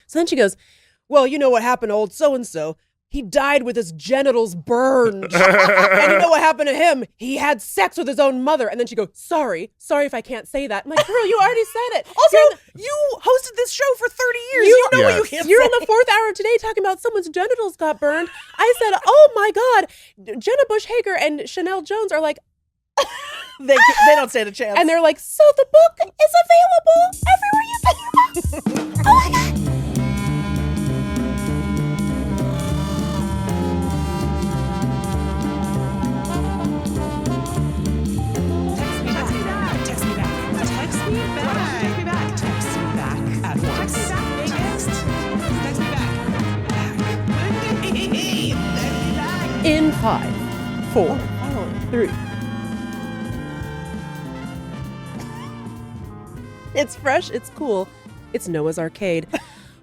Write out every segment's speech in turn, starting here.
So then she goes, well, you know what happened to old so-and-so? He died with his genitals burned. And you know what happened to him? He had sex with his own mother. And then she goes, sorry if I can't say that. I'm like, girl, you already said it. Also, you hosted this show for 30 years. You know what you can't You're say. on the 4th hour today talking about someone's genitals got burned. I said, oh my God. Jenna Bush Hager and Chanel Jones are like, they don't stand a chance. and they're like, so the book is available everywhere you get your books. Oh my God. In 5, 4, 3. It's fresh, it's cool, it's Noah's Arcade.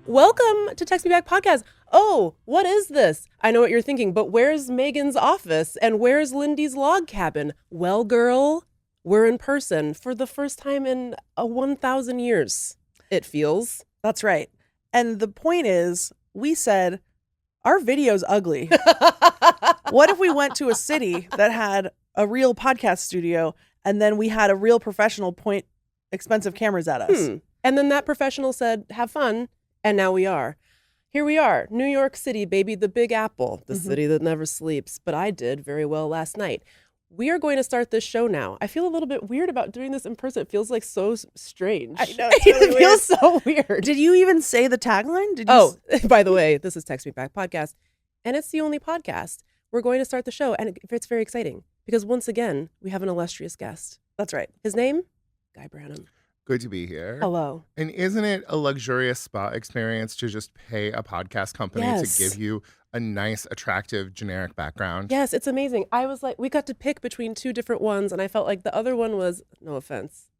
Welcome to Text Me Back Podcast. Oh, what is this? I know what you're thinking, but where's Megan's office and where's Lindy's log cabin? Well, girl, we're in person for the first time in 1,000 years, it feels. That's right. And the point is, we said, our video's ugly. What if we went to a city that had a real podcast studio and then we had a real professional point expensive cameras at us? And then that professional said, have fun. And now we are. Here we are, New York City, baby, the Big Apple, the city that never sleeps. But I did very well last night. We are going to start this show now. I feel a little bit weird about doing this in person. It feels like so strange. I know, it's really it feels so weird. Did you even say the tagline? By the way, this is Text Me Back Podcast, and it's the only podcast. We're going to start the show, and it's very exciting because once again, we have an illustrious guest. That's right. His name, Guy Branum. Good to be here. Hello. And isn't it a luxurious spa experience to just pay a podcast company to give you a nice, attractive, generic background? Yes, it's amazing. I was like, we got to pick between two different ones, and I felt like the other one was, no offense,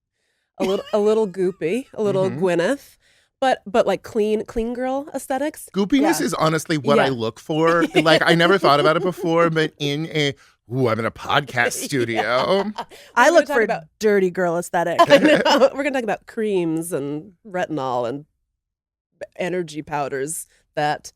a little goopy, a little Gwyneth, but like clean girl aesthetics. Goopiness is honestly what I look for. Like, I never thought about it before, but I'm in a podcast studio. I look for dirty girl aesthetic. I know. We're going to talk about creams and retinol and energy powders that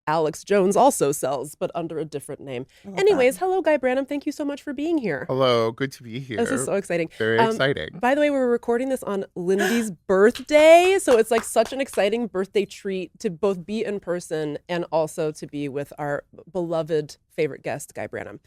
Alex Jones also sells, but under a different name. Anyways, hello, Guy Branum. Thank you so much for being here. Hello. Good to be here. This is so exciting. Very exciting. By the way, we're recording this on Lindy's birthday, so it's like such an exciting birthday treat to both be in person and also to be with our beloved favorite guest, Guy Branum.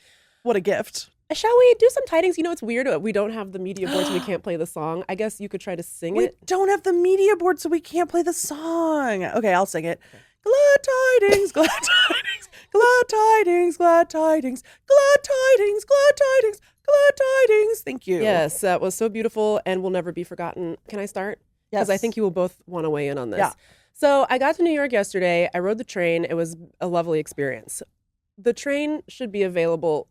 What a gift. Shall we do some tidings? You know, it's weird. We don't have the media board, so we can't play the song. I guess you could try to sing it. We don't have the media board, so we can't play the song. Okay, I'll sing it. Glad tidings, glad tidings, glad tidings, glad tidings, glad tidings, glad tidings, glad tidings. Thank you. Yes, that was so beautiful and will never be forgotten. Can I start? Yes. Because I think you will both want to weigh in on this. Yeah. So I got to New York yesterday. I rode the train. It was a lovely experience. The train should be available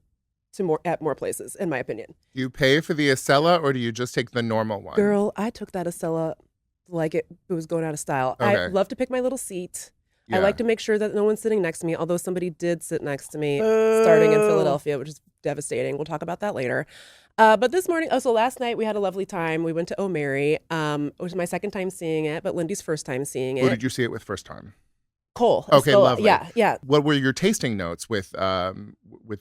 at more places, in my opinion. Do you pay for the Acela or do you just take the normal one? Girl, I took that Acela like it was going out of style. Okay. I love to pick my little seat. Yeah. I like to make sure that no one's sitting next to me, although somebody did sit next to me starting in Philadelphia, which is devastating. We'll talk about that later. But this morning, so last night we had a lovely time. We went to O'Mary, which was my second time seeing it, but Lindy's first time seeing it. Who did you see it with first time? Cole. Okay, Escola. lovely. Yeah. What were your tasting notes with the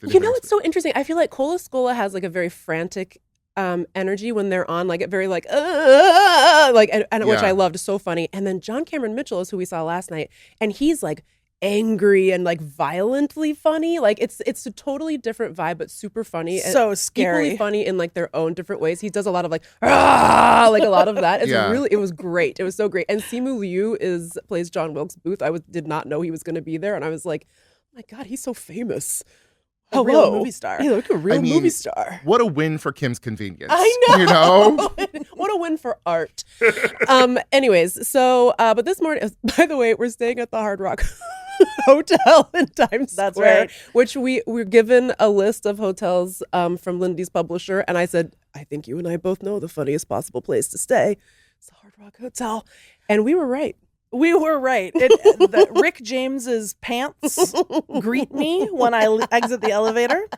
You know, it's so interesting. I feel like Cole Escola has like a very frantic energy when they're on, like a very like which I loved, so funny. And then John Cameron Mitchell is who we saw last night, and he's like angry and like violently funny. Like it's a totally different vibe, but super funny. So scary. Equally funny in like their own different ways. He does a lot of like a lot of that. It was great. It was so great. And Simu Liu plays John Wilkes Booth. I did not know he was going to be there, and I was like, oh my God, he's so famous. A real movie star. Yeah, like a real movie star. What a win for Kim's convenience. I know. You know? What a win for art. Anyways, so, but this morning, by the way, we're staying at the Hard Rock Hotel in Times That's Square, right. which we were given a list of hotels from Lindy's publisher. And I said, I think you and I both know the funniest possible place to stay. It's the Hard Rock Hotel. And we were right. We were right. Rick James's pants greet me when I exit the elevator.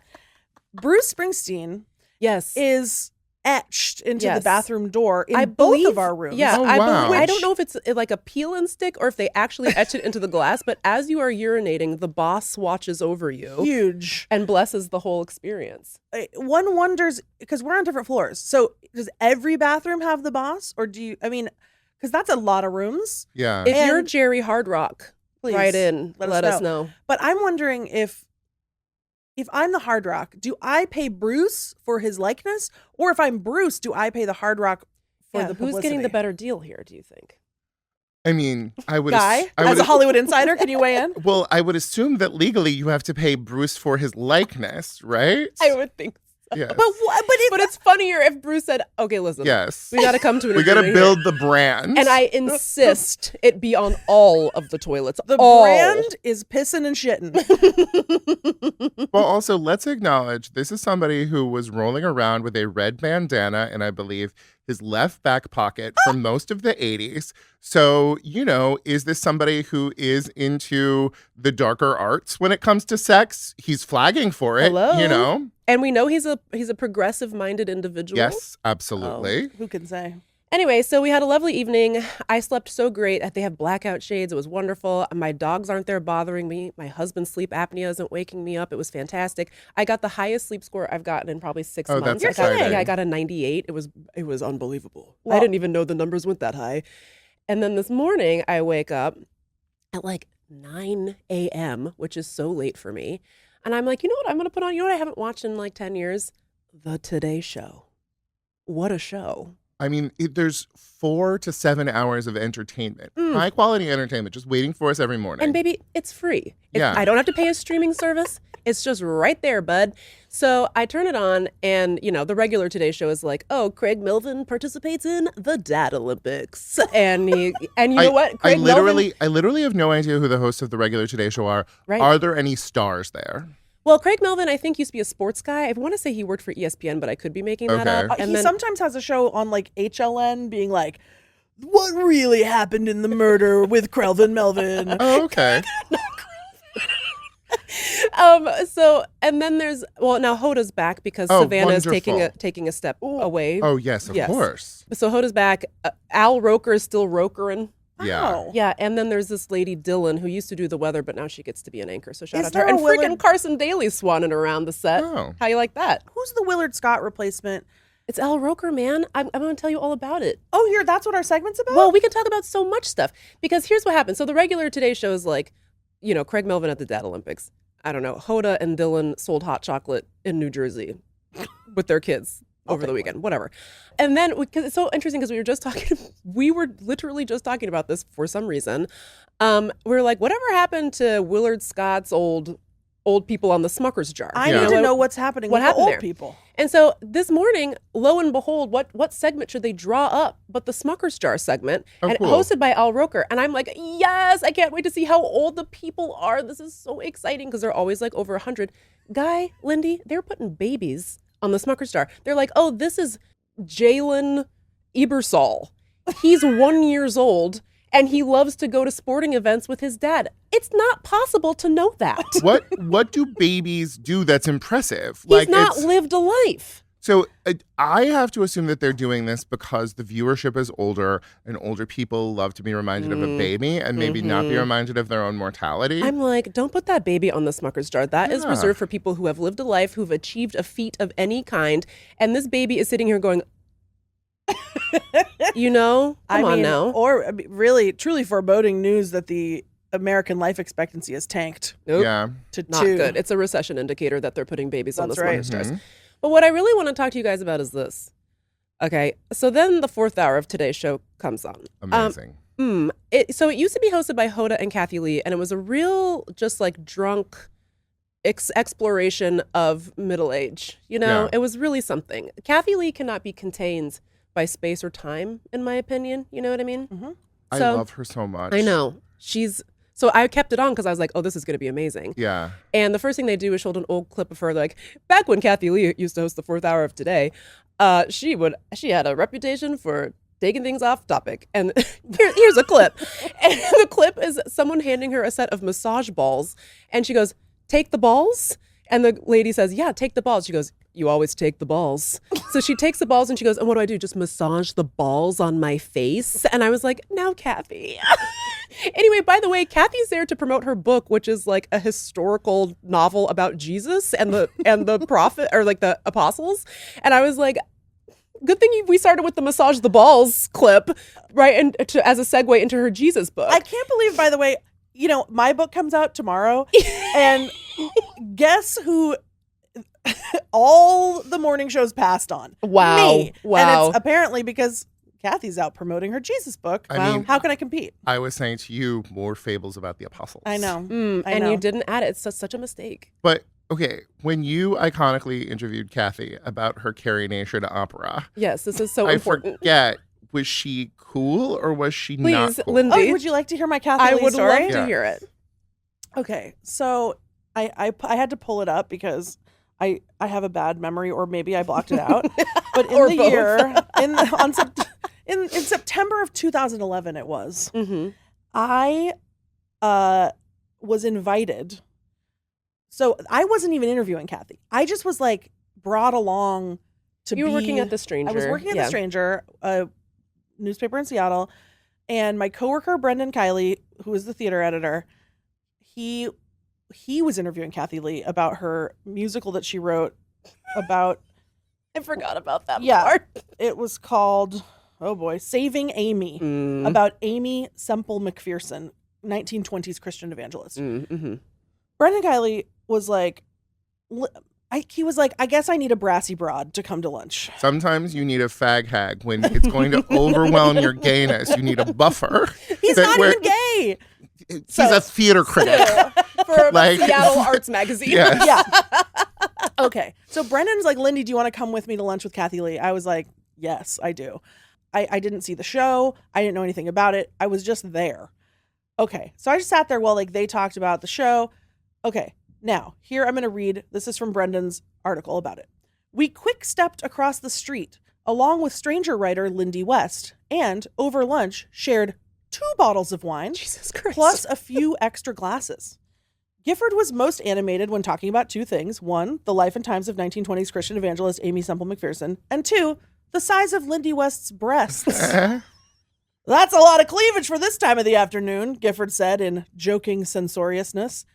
Bruce Springsteen Yes. is etched into the Yes. bathroom door in I both believe, of our rooms. Yeah, Oh, I wow. believe, I don't know if it's like a peel and stick or if they actually etch it into the glass, but as you are urinating, the boss watches over you Huge. and blesses the whole experience. One wonders, because we're on different floors. So does every bathroom have the boss? Or do you, I mean, because that's a lot of rooms. Yeah. If you're And- Jerry Hard Rock, Please write in, let us know. But I'm wondering if I'm the Hard Rock, do I pay Bruce for his likeness? Or if I'm Bruce, do I pay the Hard Rock for Yeah, the publicity? who's getting the better deal here, do you think? I mean, I would. Guy, I would as a Hollywood insider, can you weigh in? Well, I would assume that legally you have to pay Bruce for his likeness, right? I would think so. Yes. But it's funnier if Bruce said, okay, listen, Yes. we got to come to an We got to agreement build here. the brand. And I insist it be on all of the toilets. The all. brand is pissing and shitting. Well, also, let's acknowledge this is somebody who was rolling around with a red bandana in, I believe, his left back pocket for most of the 80s. So, is this somebody who is into the darker arts when it comes to sex? He's flagging for it, Hello? And we know he's a progressive-minded individual. Yes, absolutely. Who can say? Anyway, so we had a lovely evening. I slept so great. They have blackout shades. It was wonderful. My dogs aren't there bothering me. My husband's sleep apnea isn't waking me up. It was fantastic. I got the highest sleep score I've gotten in probably 6 Oh, months. that's exciting. I got a 98. It was unbelievable. Well- I didn't even know the numbers went that high. And then this morning, I wake up at like 9 a.m., which is so late for me. And I'm like, you know what I'm going to put on? You know what I haven't watched in like 10 years? The Today Show. What a show. I mean, there's 4 to 7 hours of entertainment, high quality entertainment, just waiting for us every morning. And baby, it's free. Yeah. I don't have to pay a streaming service. It's just right there, bud. So I turn it on and, the regular Today Show is like, oh, Craig Melvin participates in the Dad Olympics. And you know what? Craig Melvin, I literally have no idea who the hosts of the regular Today Show are. Right. Are there any stars there? well, Craig Melvin, I think, used to be a sports guy. I want to say he worked for ESPN, but I could be making that Okay. up. And He then, sometimes has a show on like HLN being like, what really happened in the murder with Crelvin Melvin? Oh, okay. and then there's, now Hoda's back because Oh, Savannah is wonderful. taking a step away. Oh, yes, of Yes. course. So Hoda's back. Al Roker is still rokering. Yeah. Oh. Yeah, and then there's this lady Dylan who used to do the weather, but now she gets to be an anchor. So shout Is out to her. there And a freaking Willard- Carson Daly swanning around the set. Oh. How you like that? Who's the Willard Scott replacement? It's Al Roker, man. I'm going to tell you all about it. Oh, that's what our segment's about? Well, we could talk about so much stuff because here's what happened. So the regular Today Show is like, Craig Melvin at the Dad Olympics. I don't know. Hoda and Dylan sold hot chocolate in New Jersey with their kids over the weekend, whatever. And then, because it's so interesting because we were literally just talking about this for some reason. We were like, whatever happened to Willard Scott's old people on the Smucker's jar? I Yeah. need to know what's happening What with the happened old there? people. And so this morning, lo and behold, what segment should they draw up but the Smucker's Jar segment, Oh, and cool. hosted by Al Roker. And I'm like, yes, I can't wait to see how old the people are. This is so exciting because they're always like over 100. Guy, Lindy, they're putting babies on the Smucker's Jar. They're like, oh, this is Jalen Ebersol. He's 1 year old. And he loves to go to sporting events with his dad. It's not possible to know that. What do babies do that's impressive? He's not lived a life. So I have to assume that they're doing this because the viewership is older and older people love to be reminded of a baby and maybe not be reminded of their own mortality. I'm like, don't put that baby on the Smucker's Jar. That is Yeah. reserved for people who have lived a life, who've achieved a feat of any kind. And this baby is sitting here going, come on now. Or really, truly foreboding news that the American life expectancy has tanked Nope, Yeah. to not 2. good. It's a recession indicator that they're putting babies on the That's right. Smucker's Jars. Mhm. But what I really want to talk to you guys about is this. Okay, so then the 4th hour of today's show comes on. Amazing. So it used to be hosted by Hoda and Kathie Lee, and it was a real just like drunk exploration of middle age. Yeah. It was really something. Kathie Lee cannot be contained by space or time, in my opinion. You know what I mean? I so- love her so much. I know. So I kept it on because I was like, oh, this is going to be amazing. Yeah. And the first thing they do is show an old clip of her, like, back when Kathie Lee used to host the 4th hour of Today, she had a reputation for taking things off topic. And here's a clip. And the clip is someone handing her a set of massage balls. And she goes, take the balls? And the lady says, yeah, take the balls. She goes, you always take the balls. So she takes the balls and she goes, and what do? Just massage the balls on my face? And I was like, no, Kathie. Anyway, by the way, Kathie's there to promote her book, which is like a historical novel about Jesus and the prophet, or like the apostles. And I was like, good thing we started with the massage the balls clip, right? And as a segue into her Jesus book. I can't believe, by the way, my book comes out tomorrow, and guess who all the morning shows passed on? Wow. Me. Wow. And it's apparently because Kathie's out promoting her Jesus book. I mean, how can I compete? I was saying to you, more fables about the apostles. I know. And you didn't add it. It's such a mistake. But okay, when you iconically interviewed Kathie about her Carrie Nation opera, Yes, this is so I important. forget, was she cool or was she Please, not cool? Lindy. Oh, would you like to hear my Kathie I Lee would story? love to Yeah. hear it. Okay, so I had to pull it up because I have a bad memory, or maybe I blocked it out. But in Or the both. year, in September of 2011, it was. Mm-hmm. I was invited. So I wasn't even interviewing Kathie. I just was like brought along to You were working at The Stranger. I was working at The Stranger, a newspaper in Seattle, and my coworker Brendan Kiley, who was the theater editor, he was interviewing Kathie Lee about her musical that she wrote about. I forgot about that Yeah. part. It was called, oh boy, Saving Amy, about Amy Semple McPherson, 1920s Christian evangelist. Mm-hmm. Brendan Kiley was like, he was like, I guess I need a brassy broad to come to lunch. Sometimes you need a fag hag when it's going to overwhelm your gayness. You need a buffer. He's not even gay. He's a theater critic. For Like- Seattle Arts Magazine. Yes. Yeah. Okay. So Brendan's like, Lindy, do you want to come with me to lunch with Kathie Lee? I was like, yes, I do. I didn't see the show. I didn't know anything about it. I was just there. Okay. So I just sat there while like they talked about the show. Okay. Now, here I'm going to read. This is from Brendan's article about it. We quick stepped across the street along with stranger writer Lindy West and over lunch shared 2 bottles of wine. Jesus Christ. Plus a few extra glasses. Gifford was most animated when talking about 2 things. 1, the life and times of 1920s Christian evangelist Amy Semple McPherson. And 2, the size of Lindy West's breasts. That's a lot of cleavage for this time of the afternoon, Gifford said in joking censoriousness.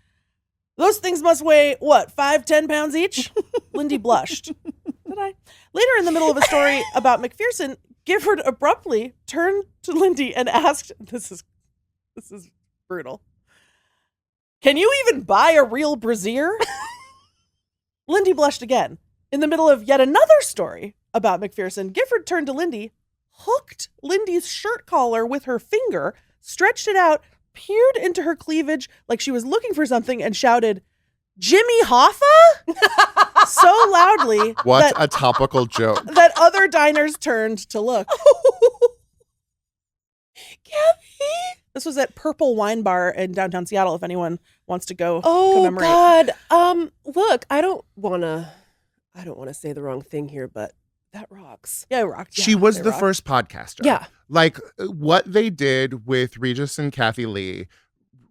Those things must weigh, 5-10 pounds each? Lindy blushed. Did I? Later in the middle of a story about McPherson, Gifford abruptly turned to Lindy and asked, this is brutal, can you even buy a real brassiere? Lindy blushed again. In the middle of yet another story about McPherson, Gifford turned to Lindy, hooked Lindy's shirt collar with her finger, stretched it out, peered into her cleavage like she was looking for something, and shouted, Jimmy Hoffa? So loudly What a topical joke. that other diners turned to look. Kathy? This was at Purple Wine Bar in downtown Seattle, if anyone wants to go Oh commemorate. God. Look, I don't wanna say the wrong thing here, but that rocks. Yeah, it rocked. She Yeah, was it the rocked. first podcaster. Yeah. Like what they did with Regis and Kathie Lee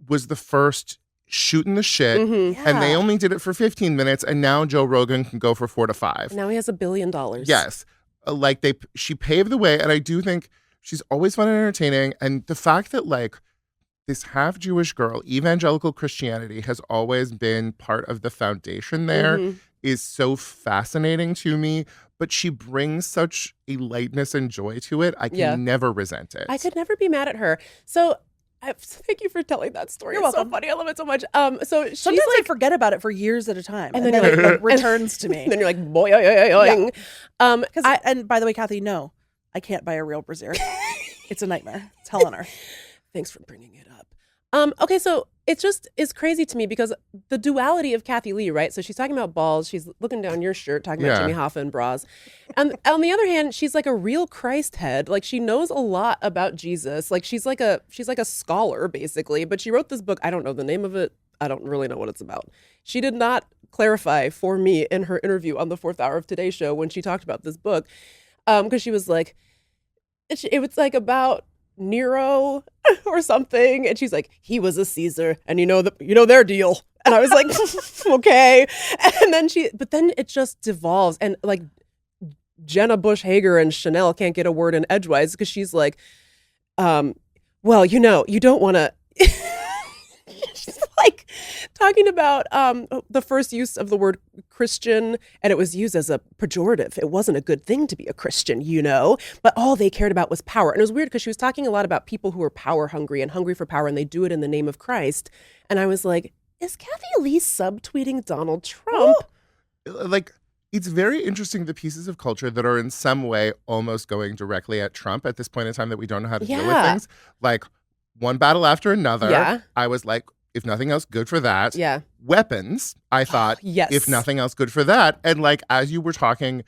was the first shooting the shit. Mm-hmm. And they Yeah. only did it for 15 minutes. And now Joe Rogan can go for 4 to 5. Now he has $1 billion. Yes. Like she paved the way. And I do think she's always fun and entertaining. And the fact that like this half Jewish girl, evangelical Christianity has always been part of the foundation there is so fascinating to me. But she brings such a lightness and joy to it. I can never resent it. I could never be mad at her. So thank you for telling that story. You're It's welcome. so funny. I love it so much. So she's Sometimes I like, forget about it for years at a time, And and then then you're it like, returns to me. and then you're like, boy, oing. And by the way, Kathy, no, I can't buy a real brassiere. It's a nightmare. It's hell on earth. Thanks for bringing it up. Okay, so it's crazy to me because the duality of Kathie Lee, right? So she's talking about balls. She's looking down your shirt, talking about Yeah. Jimmy Hoffa and bras. And on the other hand, she's like a real Christ head. Like she knows a lot about Jesus. Like she's like a scholar basically. But she wrote this book. I don't know the name of it. I don't really know what it's about. She did not clarify for me in her interview on the 4th Hour of Today show when she talked about this book, because she was like, it was like about Nero or something. And she's like, he was a Caesar. And you know their deal. And I was like, okay. And then but then it just devolves. And like Jenna Bush Hager and Chanel can't get a word in edgewise because she's like, well, you don't want to. She's like talking about the first use of the word Christian, and it was used as a pejorative. It wasn't a good thing to be a Christian, but all they cared about was power. And it was weird because she was talking a lot about people who are power hungry and hungry for power, and they do it in the name of Christ. And I was like, is Kathie Lee subtweeting Donald Trump? Like, it's very interesting the pieces of culture that are in some way almost going directly at Trump at this point in time that we don't know how to deal with things. Like, one battle after another. Yeah. I was like, if nothing else, good for that. Yeah. Weapons, I thought, yes. If nothing else, good for that. And like, as you were talking,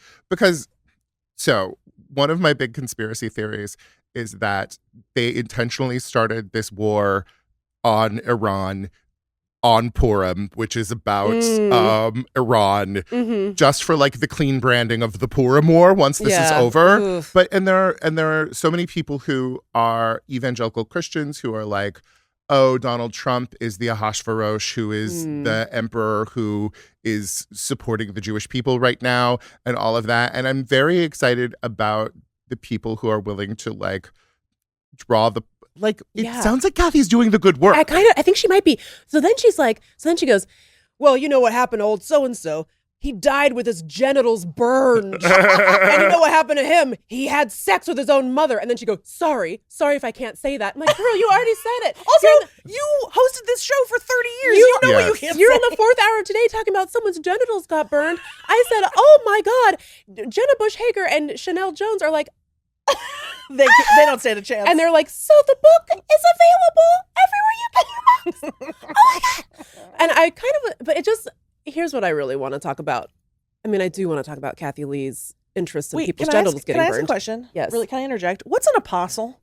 so one of my big conspiracy theories is that they intentionally started this war on Iran on Purim, which is about Iran, just for like the clean branding of the Purim war once this is over. Oof. But and there are so many people who are evangelical Christians who are like, oh, Donald Trump is the Ahasuerus who is the emperor who is supporting the Jewish people right now and all of that. And I'm very excited about the people who are willing to like draw the it sounds like Kathie's doing the good work. I think she might be. So then she goes, well, you know what happened to old so-and-so? He died with his genitals burned. And you know what happened to him? He had sex with his own mother. And then she goes, sorry if I can't say that. I'm like, girl, you already said it. Also, you hosted this show for 30 years. You know what you can't You're say. on the fourth hour today talking about someone's genitals got burned. I said, oh my God. Jenna Bush Hager and Chanel Jones are like, they don't stand a chance. and they're like, so the book is available everywhere you get your books. Oh my God. And I but it just, here's what I really want to talk about. I mean, I do want to talk about Kathie Lee's interest in people's genitals getting burned. Can I ask a question? Yes. Really, can I interject? What's an apostle?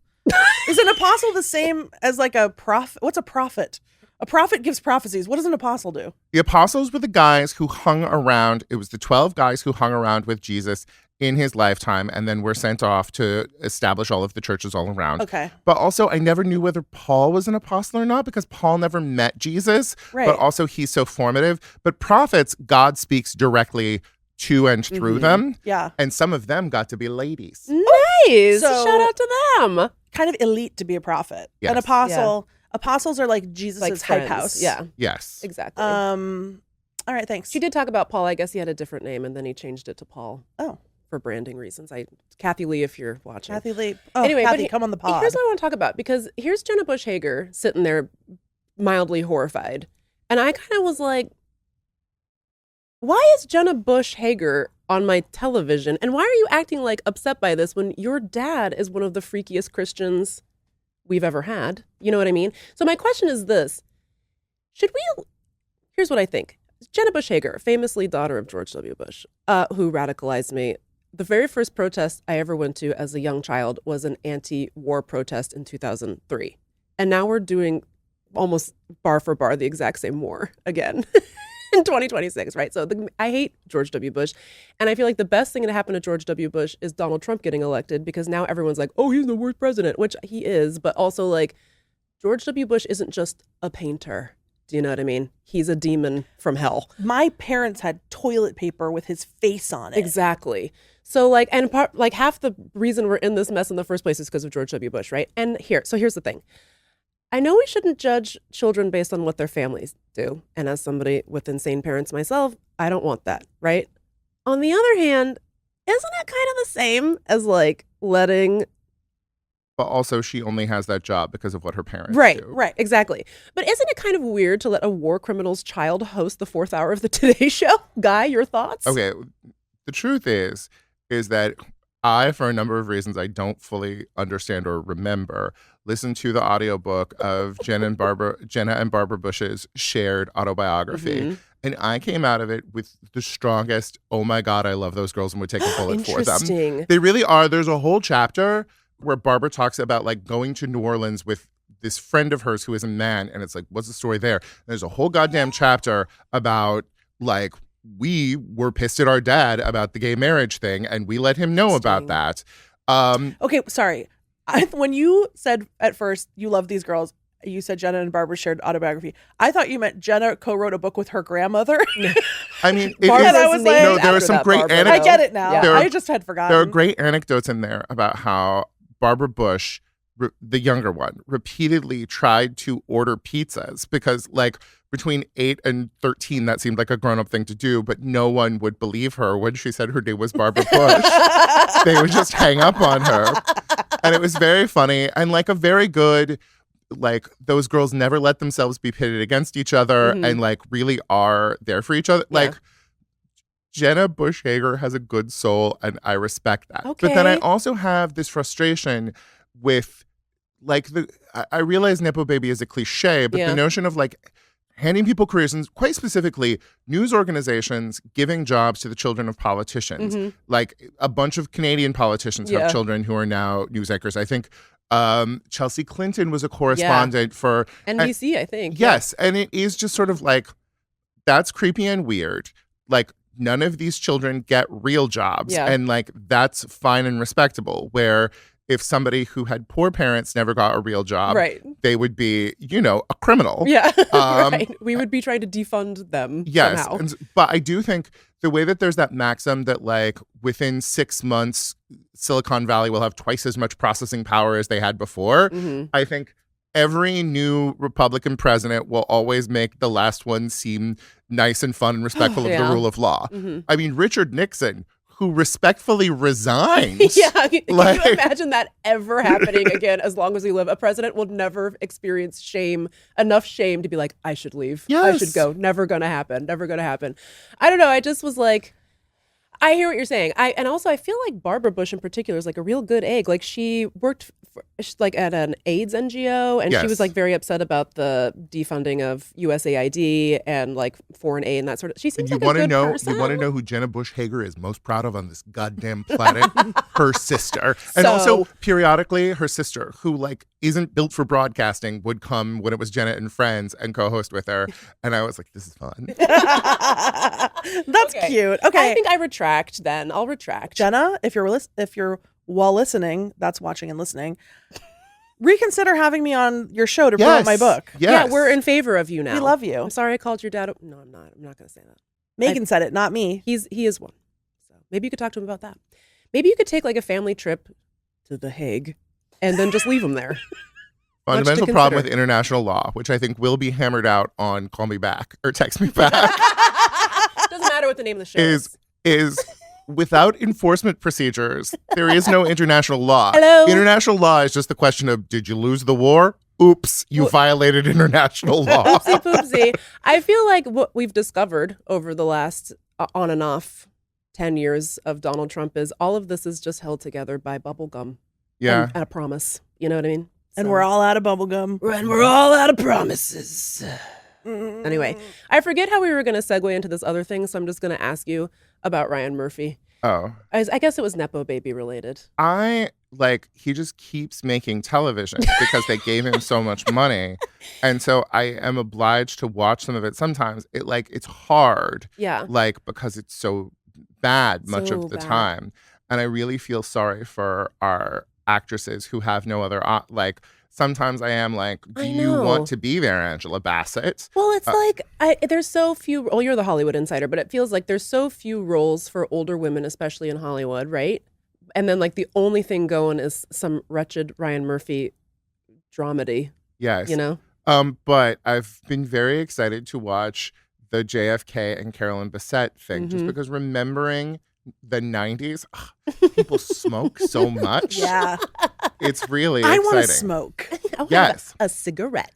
Is an apostle the same as like a prophet? What's a prophet? A prophet gives prophecies. What does an apostle do? The apostles were the guys who hung around. It was the 12 guys who hung around with Jesus in his lifetime and then were sent off to establish all of the churches all around. Okay. But also, I never knew whether Paul was an apostle or not because Paul never met Jesus. Right. But also, he's so formative. But prophets, God speaks directly to and through them. Yeah. And some of them got to be ladies. Nice. So- Shout out to them. Kind of elite to be a prophet. Yes. An apostle. Apostles are like Jesus's Like hype friends. house. Yeah, Yes. exactly. All right, thanks. She did talk about Paul. I guess he had a different name and then he changed it to Paul. Oh. For branding reasons. Kathie Lee, if you're watching. Kathie Lee. Oh, Anyway, Kathie, but come on the pod. Here's what I want to talk about because here's Jenna Bush Hager sitting there mildly horrified. And I kind of was like, why is Jenna Bush Hager on my television? And why are you acting like upset by this when your dad is one of the freakiest Christians we've ever had? You know what I mean? So my question is this. Here's what I think. Jenna Bush Hager, famously daughter of George W. Bush, who radicalized me. The very first protest I ever went to as a young child was an anti-war protest in 2003. And now we're doing almost bar for bar the exact same war again in 2026, right? So I hate George W. Bush. And I feel like the best thing to happen to George W. Bush is Donald Trump getting elected because now everyone's like, oh, he's the worst president, which he is. But also like George W. Bush isn't just a painter. Do you know what I mean? He's a demon from hell. My parents had toilet paper with his face on it. Exactly. So like, and half the reason we're in this mess in the first place is because of George W. Bush, right? And here's the thing. I know we shouldn't judge children based on what their families do. And as somebody with insane parents myself, I don't want that, right? On the other hand, isn't it kind of the same as like letting... But also, she only has that job because of what her parents do. Right, exactly. But isn't it kind of weird to let a war criminal's child host the fourth hour of the Today Show? Guy, your thoughts? Okay, the truth is that I, for a number of reasons I don't fully understand or remember, listened to the audiobook of Jenna and Barbara Bush's shared autobiography. Mm-hmm. And I came out of it with the strongest, oh my God, I love those girls and would take a bullet for them. Interesting. They really are. There's a whole chapter where Barbara talks about like going to New Orleans with this friend of hers who is a man. And it's like, what's the story there? There's a whole goddamn chapter about like, we were pissed at our dad about the gay marriage thing and we let him know about that. Okay, sorry. When you said at first you love these girls, you said Jenna and Barbara shared autobiography. I thought you meant Jenna co-wrote a book with her grandmother. I mean, I was like, no, there are some great I get it now. Yeah. I just had forgotten. There are great anecdotes in there about how Barbara Bush, the younger one, repeatedly tried to order pizzas because, like, between 8 and 13, that seemed like a grown-up thing to do, but no one would believe her when she said her name was Barbara Bush. They would just hang up on her. And it was very funny and, like, a very good, like, those girls never let themselves be pitted against each other and, like, really are there for each other. Yeah. Like, Jenna Bush Hager has a good soul, and I respect that. Okay. But then I also have this frustration with, like, I realize Nepo Baby is a cliche, but the notion of, like, handing people careers, and quite specifically news organizations giving jobs to the children of politicians. Like, a bunch of Canadian politicians have children who are now news anchors. I think Chelsea Clinton was a correspondent for NBC, I think. Yes, and it is just sort of like, that's creepy and weird. Like, none of these children get real jobs, and, like, that's fine and respectable. Where if somebody who had poor parents never got a real job, they would be, you know, a criminal. Yeah, right. We would be trying to defund them somehow. But I do think the way that there's that maxim that, like, within 6 months, Silicon Valley will have twice as much processing power as they had before. I think every new Republican president will always make the last one seem nice and fun and respectful of the rule of law. I mean, Richard Nixon, who respectfully resigned. Can you imagine that ever happening again as long as we live? A president will never experience enough shame to be like, I should leave. I should go. Never gonna happen. Never gonna happen. I don't know. I just was like, I hear what you're saying. And also I feel like Barbara Bush in particular is like a real good egg. Like, she worked like at an AIDS NGO, and she was like very upset about the defunding of USAID and like foreign aid and that sort of. She seems like a good person. You want to know who Jenna Bush Hager is most proud of on this goddamn planet? Her sister, and also periodically her sister, who, like, isn't built for broadcasting, would come when it was Jenna and Friends and co-host with her, and I was like, this is fun. That's cute. Okay, I think I retract. Then I'll retract. Jenna, if you're while listening, that's watching and listening, reconsider having me on your show to promote my book. Yeah, we're in favor of you now. We love you. I'm sorry I called your dad. No, I'm not. I'm not going to say that. Megan said it, not me. He is one. So maybe you could talk to him about that. Maybe you could take like a family trip to The Hague and then just leave him there. Fundamental problem with international law, which I think will be hammered out on Call Me Back or Text Me Back. Doesn't matter what the name of the show is without enforcement procedures, there is no international law. Hello? International law is just the question of, did you lose the war? Oops, you violated international law. Oopsie poopsie. I feel like what we've discovered over the last on and off 10 years of Donald Trump is all of this is just held together by bubble gum. Yeah. And a promise. You know what I mean? And we're all out of bubble gum. And we're all out of promises. Anyway, I forget how we were going to segue into this other thing, so I'm just going to ask you about Ryan Murphy. Oh. I guess it was Nepo Baby related. He just keeps making television because they gave him so much money. And so I am obliged to watch some of it sometimes. It's hard. Yeah. Because it's so bad much of the time. And I really feel sorry for our actresses who have no other, sometimes I am like, do you want to be there, Angela Bassett? Well, it's there's so few, well, you're the Hollywood insider, but it feels like there's so few roles for older women, especially in Hollywood, right? And then the only thing going is some wretched Ryan Murphy dramedy. Yes. You know? But I've been very excited to watch the JFK and Carolyn Bessette thing, just because remembering the 90s, people smoke so much. Yeah. It's really exciting. I want to smoke. Yes. A cigarette.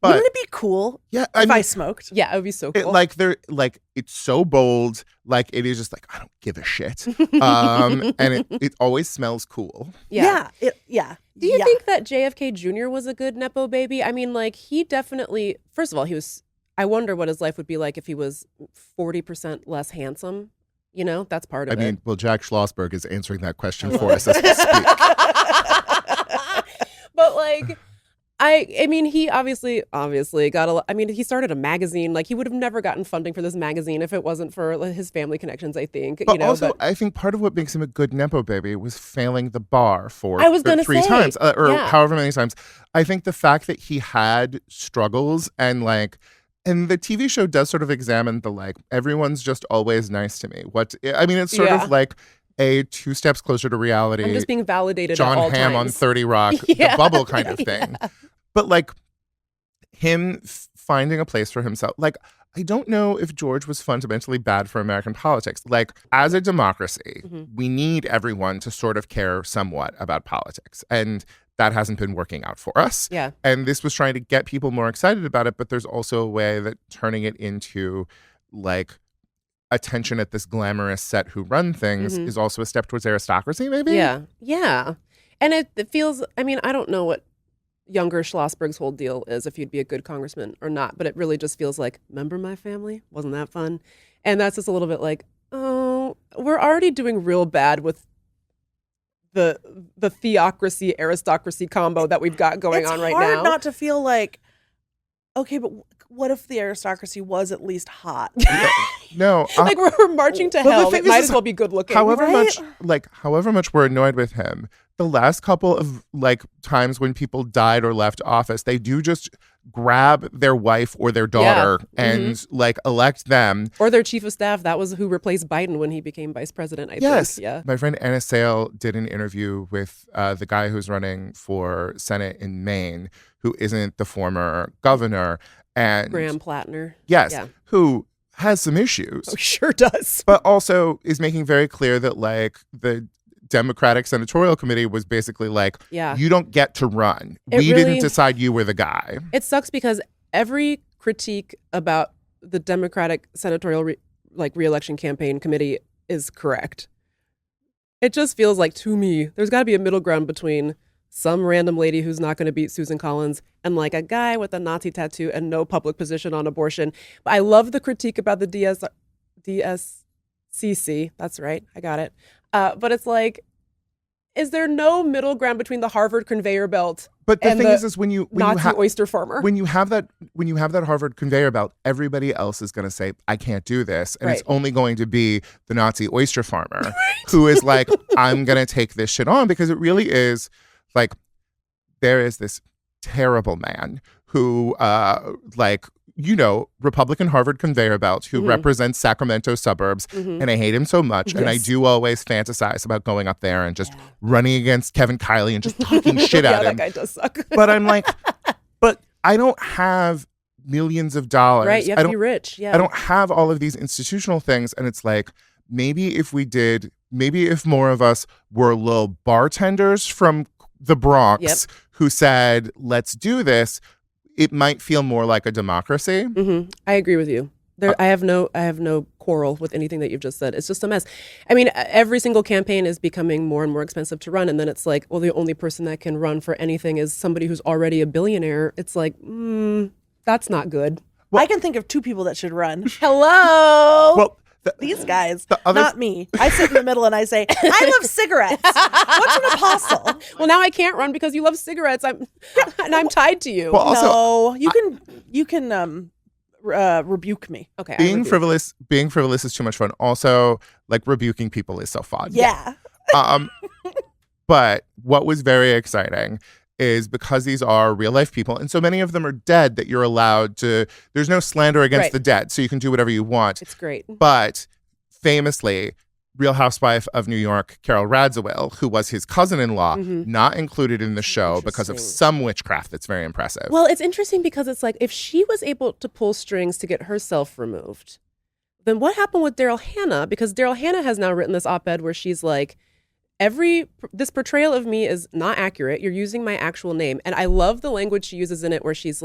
But, wouldn't it be cool if I smoked? Yeah, it would be so cool. It's so bold. It is just I don't give a shit. And it always smells cool. Yeah. Do you think that JFK Jr. was a good Nepo baby? I mean, he definitely, first of all, I wonder what his life would be like if he was 40% less handsome. You know, that's part of it. I mean, Jack Schlossberg is answering that question for us as we speak. But I mean, he obviously got I mean, he started a magazine. Like, he would have never gotten funding for this magazine if it wasn't for his family connections, I think. But also, I think part of what makes him a good Nepo baby was failing the bar for I was gonna three say, times or yeah. however many times. I think the fact that he had struggles and the TV show does sort of examine the everyone's just always nice to me. It's sort of like a 2 steps closer to reality. I'm just being validated John at all Hamm times. on 30 Rock, the bubble kind of thing. But him finding a place for himself. I don't know if George was fundamentally bad for American politics. As a democracy, we need everyone to sort of care somewhat about politics. And that hasn't been working out for us. Yeah. And this was trying to get people more excited about it. But there's also a way that turning it into attention at this glamorous set who run things is also a step towards aristocracy, maybe? Yeah. Yeah. And it feels, I mean, I don't know what younger Schlossberg's whole deal is, if you'd be a good congressman or not, but it really just feels like, remember my family? Wasn't that fun? And that's just a little bit like, oh, we're already doing real bad with the theocracy aristocracy combo that we've got going on right now. It's hard not to feel like, okay, but what if the aristocracy was at least hot? No, we're marching to hell. It might as well be good looking. However much we're annoyed with him, the last couple of times when people died or left office, they do just grab their wife or their daughter and elect them. Or their chief of staff. That was who replaced Biden when he became vice president, I think. Yeah. My friend Anna Sale did an interview with the guy who's running for Senate in Maine, who isn't the former governor. And Graham Plattner. Yes. Yeah. Who has some issues. Oh, sure does. But also is making very clear that the Democratic Senatorial Committee was basically you don't get to run. We didn't decide you were the guy. It sucks because every critique about the Democratic Senatorial re-election campaign committee is correct. It just feels like, to me, there's got to be a middle ground between some random lady who's not going to beat Susan Collins and a guy with a Nazi tattoo and no public position on abortion. But I love the critique about the DSCC. That's right. I got it. But it's is there no middle ground between the Harvard conveyor belt but the and thing the is when you Nazi oyster farmer? When you have that Harvard conveyor belt, everybody else is going to say, I can't do this. And it's only going to be the Nazi oyster farmer who is I'm going to take this shit on, because it really is there is this terrible man who Republican Harvard conveyor belt who represents Sacramento suburbs. And I hate him so much. And I do always fantasize about going up there and just running against Kevin Kiley and just talking shit at him. That guy does suck. But I'm but I don't have millions of dollars. Right, you have to be rich. Yeah. I don't have all of these institutional things. And it's maybe if more of us were little bartenders from the Bronx who said, let's do this, it might feel more like a democracy. I agree with you. I have no quarrel with anything that you've just said. It's just a mess. I mean, every single campaign is becoming more and more expensive to run. And then it's well, the only person that can run for anything is somebody who's already a billionaire. It's that's not good. Well, I can think of 2 people that should run. Hello. Well, these guys, not me. I sit in the middle and I say, I love cigarettes. What's an apostle? Well, now I can't run because you love cigarettes. I'm tied to you. Well, also, no, you can rebuke me. Okay. Being frivolous is too much fun. Also, rebuking people is so fun. Yeah. But what was very exciting is because these are real life people, and so many of them are dead, that you're allowed to, there's no slander against the dead, so you can do whatever you want. It's great. But famously, Real Housewife of New York, Carol Radziwill, who was his cousin-in-law, not included in the show because of some witchcraft that's very impressive. Well, it's interesting because it's if she was able to pull strings to get herself removed, then what happened with Daryl Hannah? Because Daryl Hannah has now written this op-ed where she's this portrayal of me is not accurate. You're using my actual name. And I love the language she uses in it where she's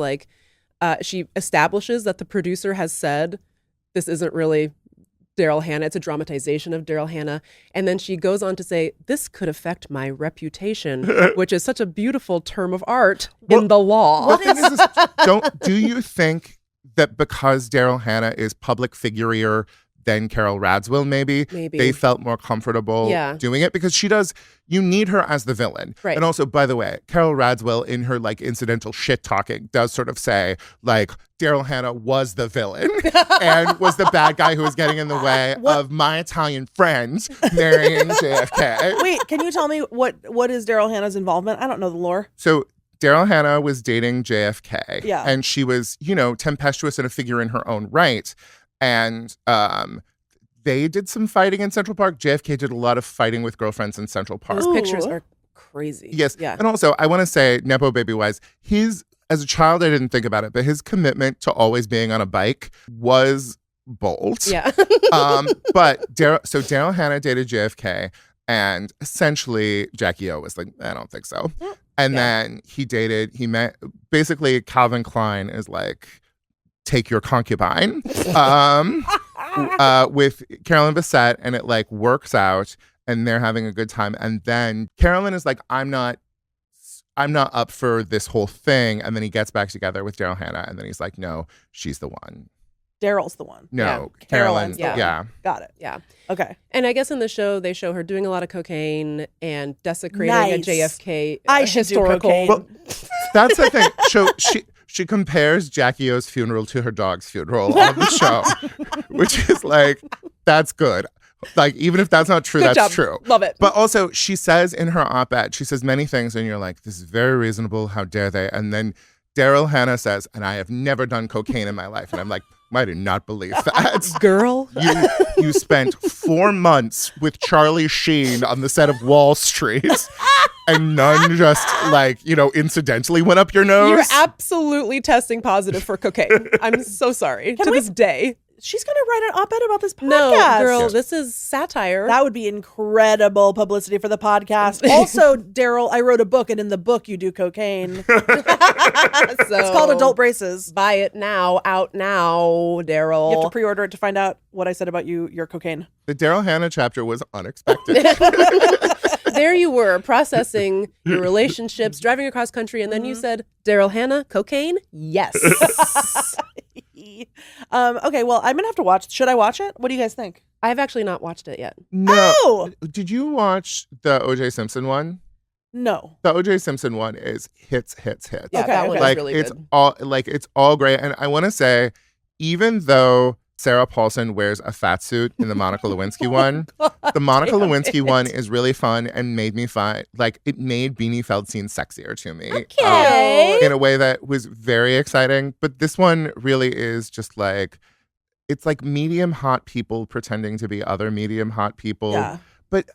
she establishes that the producer has said, this isn't really Daryl Hannah. It's a dramatization of Daryl Hannah. And then she goes on to say, this could affect my reputation, which is such a beautiful term of art in the law. Do you think that because Daryl Hannah is public figure-ier, than Carol Radziwill, maybe. Maybe. They felt more comfortable doing it because you need her as the villain. Right. And also, by the way, Carol Radziwill in her like incidental shit talking does sort of say like Daryl Hannah was the villain and was the bad guy who was getting in the way of my Italian friends marrying JFK. Wait, can you tell me what is Daryl Hannah's involvement? I don't know the lore. So Daryl Hannah was dating JFK. Yeah. And she was, tempestuous and a figure in her own right. And they did some fighting in Central Park. JFK did a lot of fighting with girlfriends in Central Park. Those pictures are crazy. Yes. Yeah. And also, I want to say, Nepo Baby wise, as a child, I didn't think about it, but his commitment to always being on a bike was bold. Yeah. But Daryl Hannah dated JFK, and essentially Jackie O was like, I don't think so. And then he met, basically Calvin Klein is like, take your concubine with Carolyn Bessette, and it like works out and they're having a good time. And then Carolyn is like, I'm not up for this whole thing. And then he gets back together with Daryl Hannah, and then he's like, no, she's the one. Daryl's the one. No, Yeah. Carolyn's Carolyn's the one. Got it. Yeah. Okay. And I guess in the show, they show her doing a lot of cocaine and desecrating a Nice. JFK I should do historical. cocaine. Well, that's the thing. So she compares Jackie O's funeral to her dog's funeral on the show, which is like, that's good. Like, even if that's not true, Good that's job. true. Love it. But also, she says in her op-ed, she says many things, and you're like, this is very reasonable. How dare they? And then Daryl Hannah says, and I have never done cocaine in my life. And I'm like, I do not believe that. Girl. You spent 4 months with Charlie Sheen on the set of Wall Street, and none just incidentally went up your nose. You're absolutely testing positive for cocaine. I'm so sorry. To this day. She's going to write an op-ed about this podcast. No, girl, this is satire. That would be incredible publicity for the podcast. Also, Daryl, I wrote a book, and in the book, you do cocaine. It's called Adult Braces. Buy it now, out now, Daryl. You have to pre-order it to find out what I said about your cocaine. The Daryl Hannah chapter was unexpected. There you were, processing your relationships, driving across country, and then you said, Daryl Hannah, cocaine? Yes. Okay, well, I'm going to have to watch. Should I watch it? What do you guys think? I've actually not watched it yet. No. Oh! Did you watch the O.J. Simpson one? No. The O.J. Simpson one is hits. Yeah, Okay, that one okay. is really good. It's all great. And I want to say, even though Sarah Paulson wears a fat suit in the Monica Lewinsky one, the Monica Lewinsky one is really fun and made me it made Beanie Feldstein sexier to me. Okay. In a way that was very exciting. But this one really is just like, it's like medium hot people pretending to be other medium hot people. Yeah. But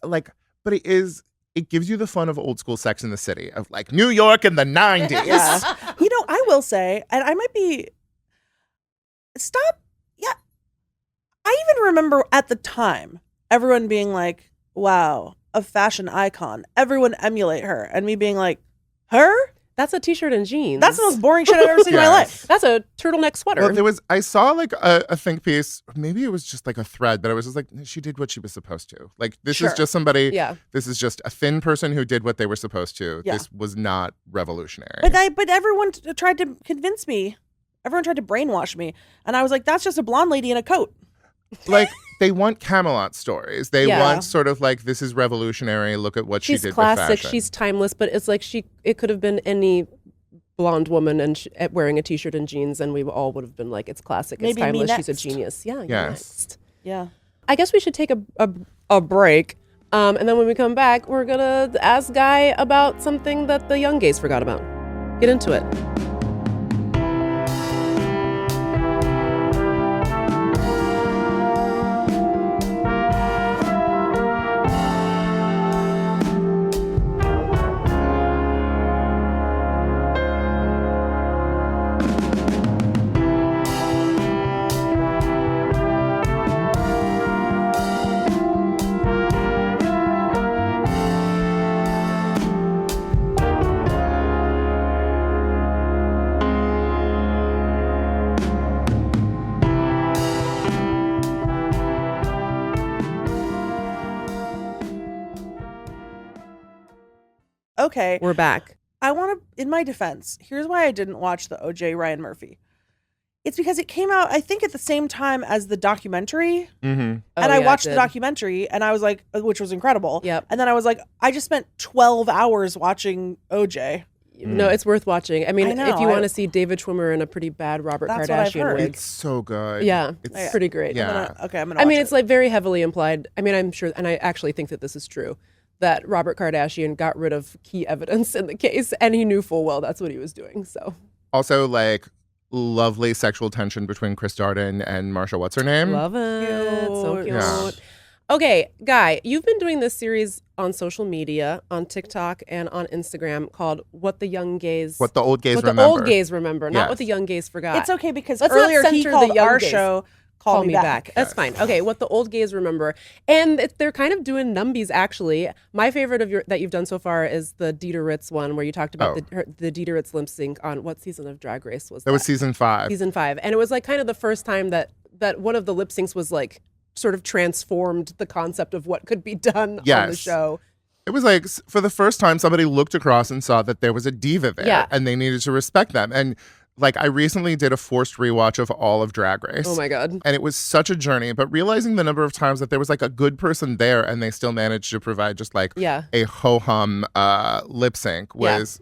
it gives you the fun of old school Sex in the City, of like New York in the 90s. Yeah. I will say, and I might be, I even remember at the time, everyone being like, wow, a fashion icon. Everyone emulate her. And me being like, her? That's a t-shirt and jeans. That's the most boring shit I've ever seen in my life. That's a turtleneck sweater. Well, I saw like a think piece, maybe it was just like a thread, but I was just like, she did what she was supposed to. Like, this is just somebody, this is just a thin person who did what they were supposed to. Yeah. This was not revolutionary. But everyone tried to convince me. Everyone tried to brainwash me. And I was like, that's just a blonde lady in a coat. Like, they want Camelot stories. They want sort of like, this is revolutionary. Look at what she did She's classic. with fashion. She's timeless. But it's like it could have been any blonde woman and wearing a t-shirt and jeans, and we all would have been like, it's classic. It's Maybe timeless. me She's a next. genius. Yeah. You're Yes. next. Yeah. I guess we should take a break. And then when we come back, we're going to ask Guy about something that the young gays forgot about. Get into it. Okay. We're back. I want to, in my defense, here's why I didn't watch the OJ Ryan Murphy. It's because it came out, I think, at the same time as the documentary. Mm-hmm. And Oh, I yeah, watched it the did. documentary, and I was like, which was incredible. Yep. And then I was like, I just spent 12 hours watching OJ. No, it's worth watching. I mean, I know, if you want to see David Schwimmer in a pretty bad Robert That's what I've Kardashian heard. wig. It's so good. Yeah, It's it's pretty great. Yeah. I'm gonna I watch mean, it. it's like very heavily implied. I mean, I'm sure, and I actually think that this is true, that Robert Kardashian got rid of key evidence in the case, and he knew full well that's what he was doing. So Also, like, lovely sexual tension between Chris Darden and Marsha. What's her name? love it. So Cute. cute. Yeah. Okay, Guy, you've been doing this series on social media, on TikTok and on Instagram called "What the Young Gays." What the old gays What remember. the old gays remember, not Yes. what the young gays forgot. It's okay because Let's not earlier he center the called young our gays. show Call Me Back. That's Yes. fine. Okay, what the old gays remember, and they're kind of doing numbies. Actually, my favorite of that you've done so far is the Dieter Ritz one, where you talked about the Dieter Ritz lip sync on what season of Drag Race was that? That was season 5. Season 5, and it was like kind of the first time that one of the lip syncs was like sort of transformed the concept of what could be done on the Yes. show. It was like, for the first time, somebody looked across and saw that there was a diva there, Yeah. and they needed to respect them. And like, I recently did a forced rewatch of all of Drag Race. Oh my god. And it was such a journey, but realizing the number of times that there was like a good person there and they still managed to provide just like Yeah. a ho-hum lip sync was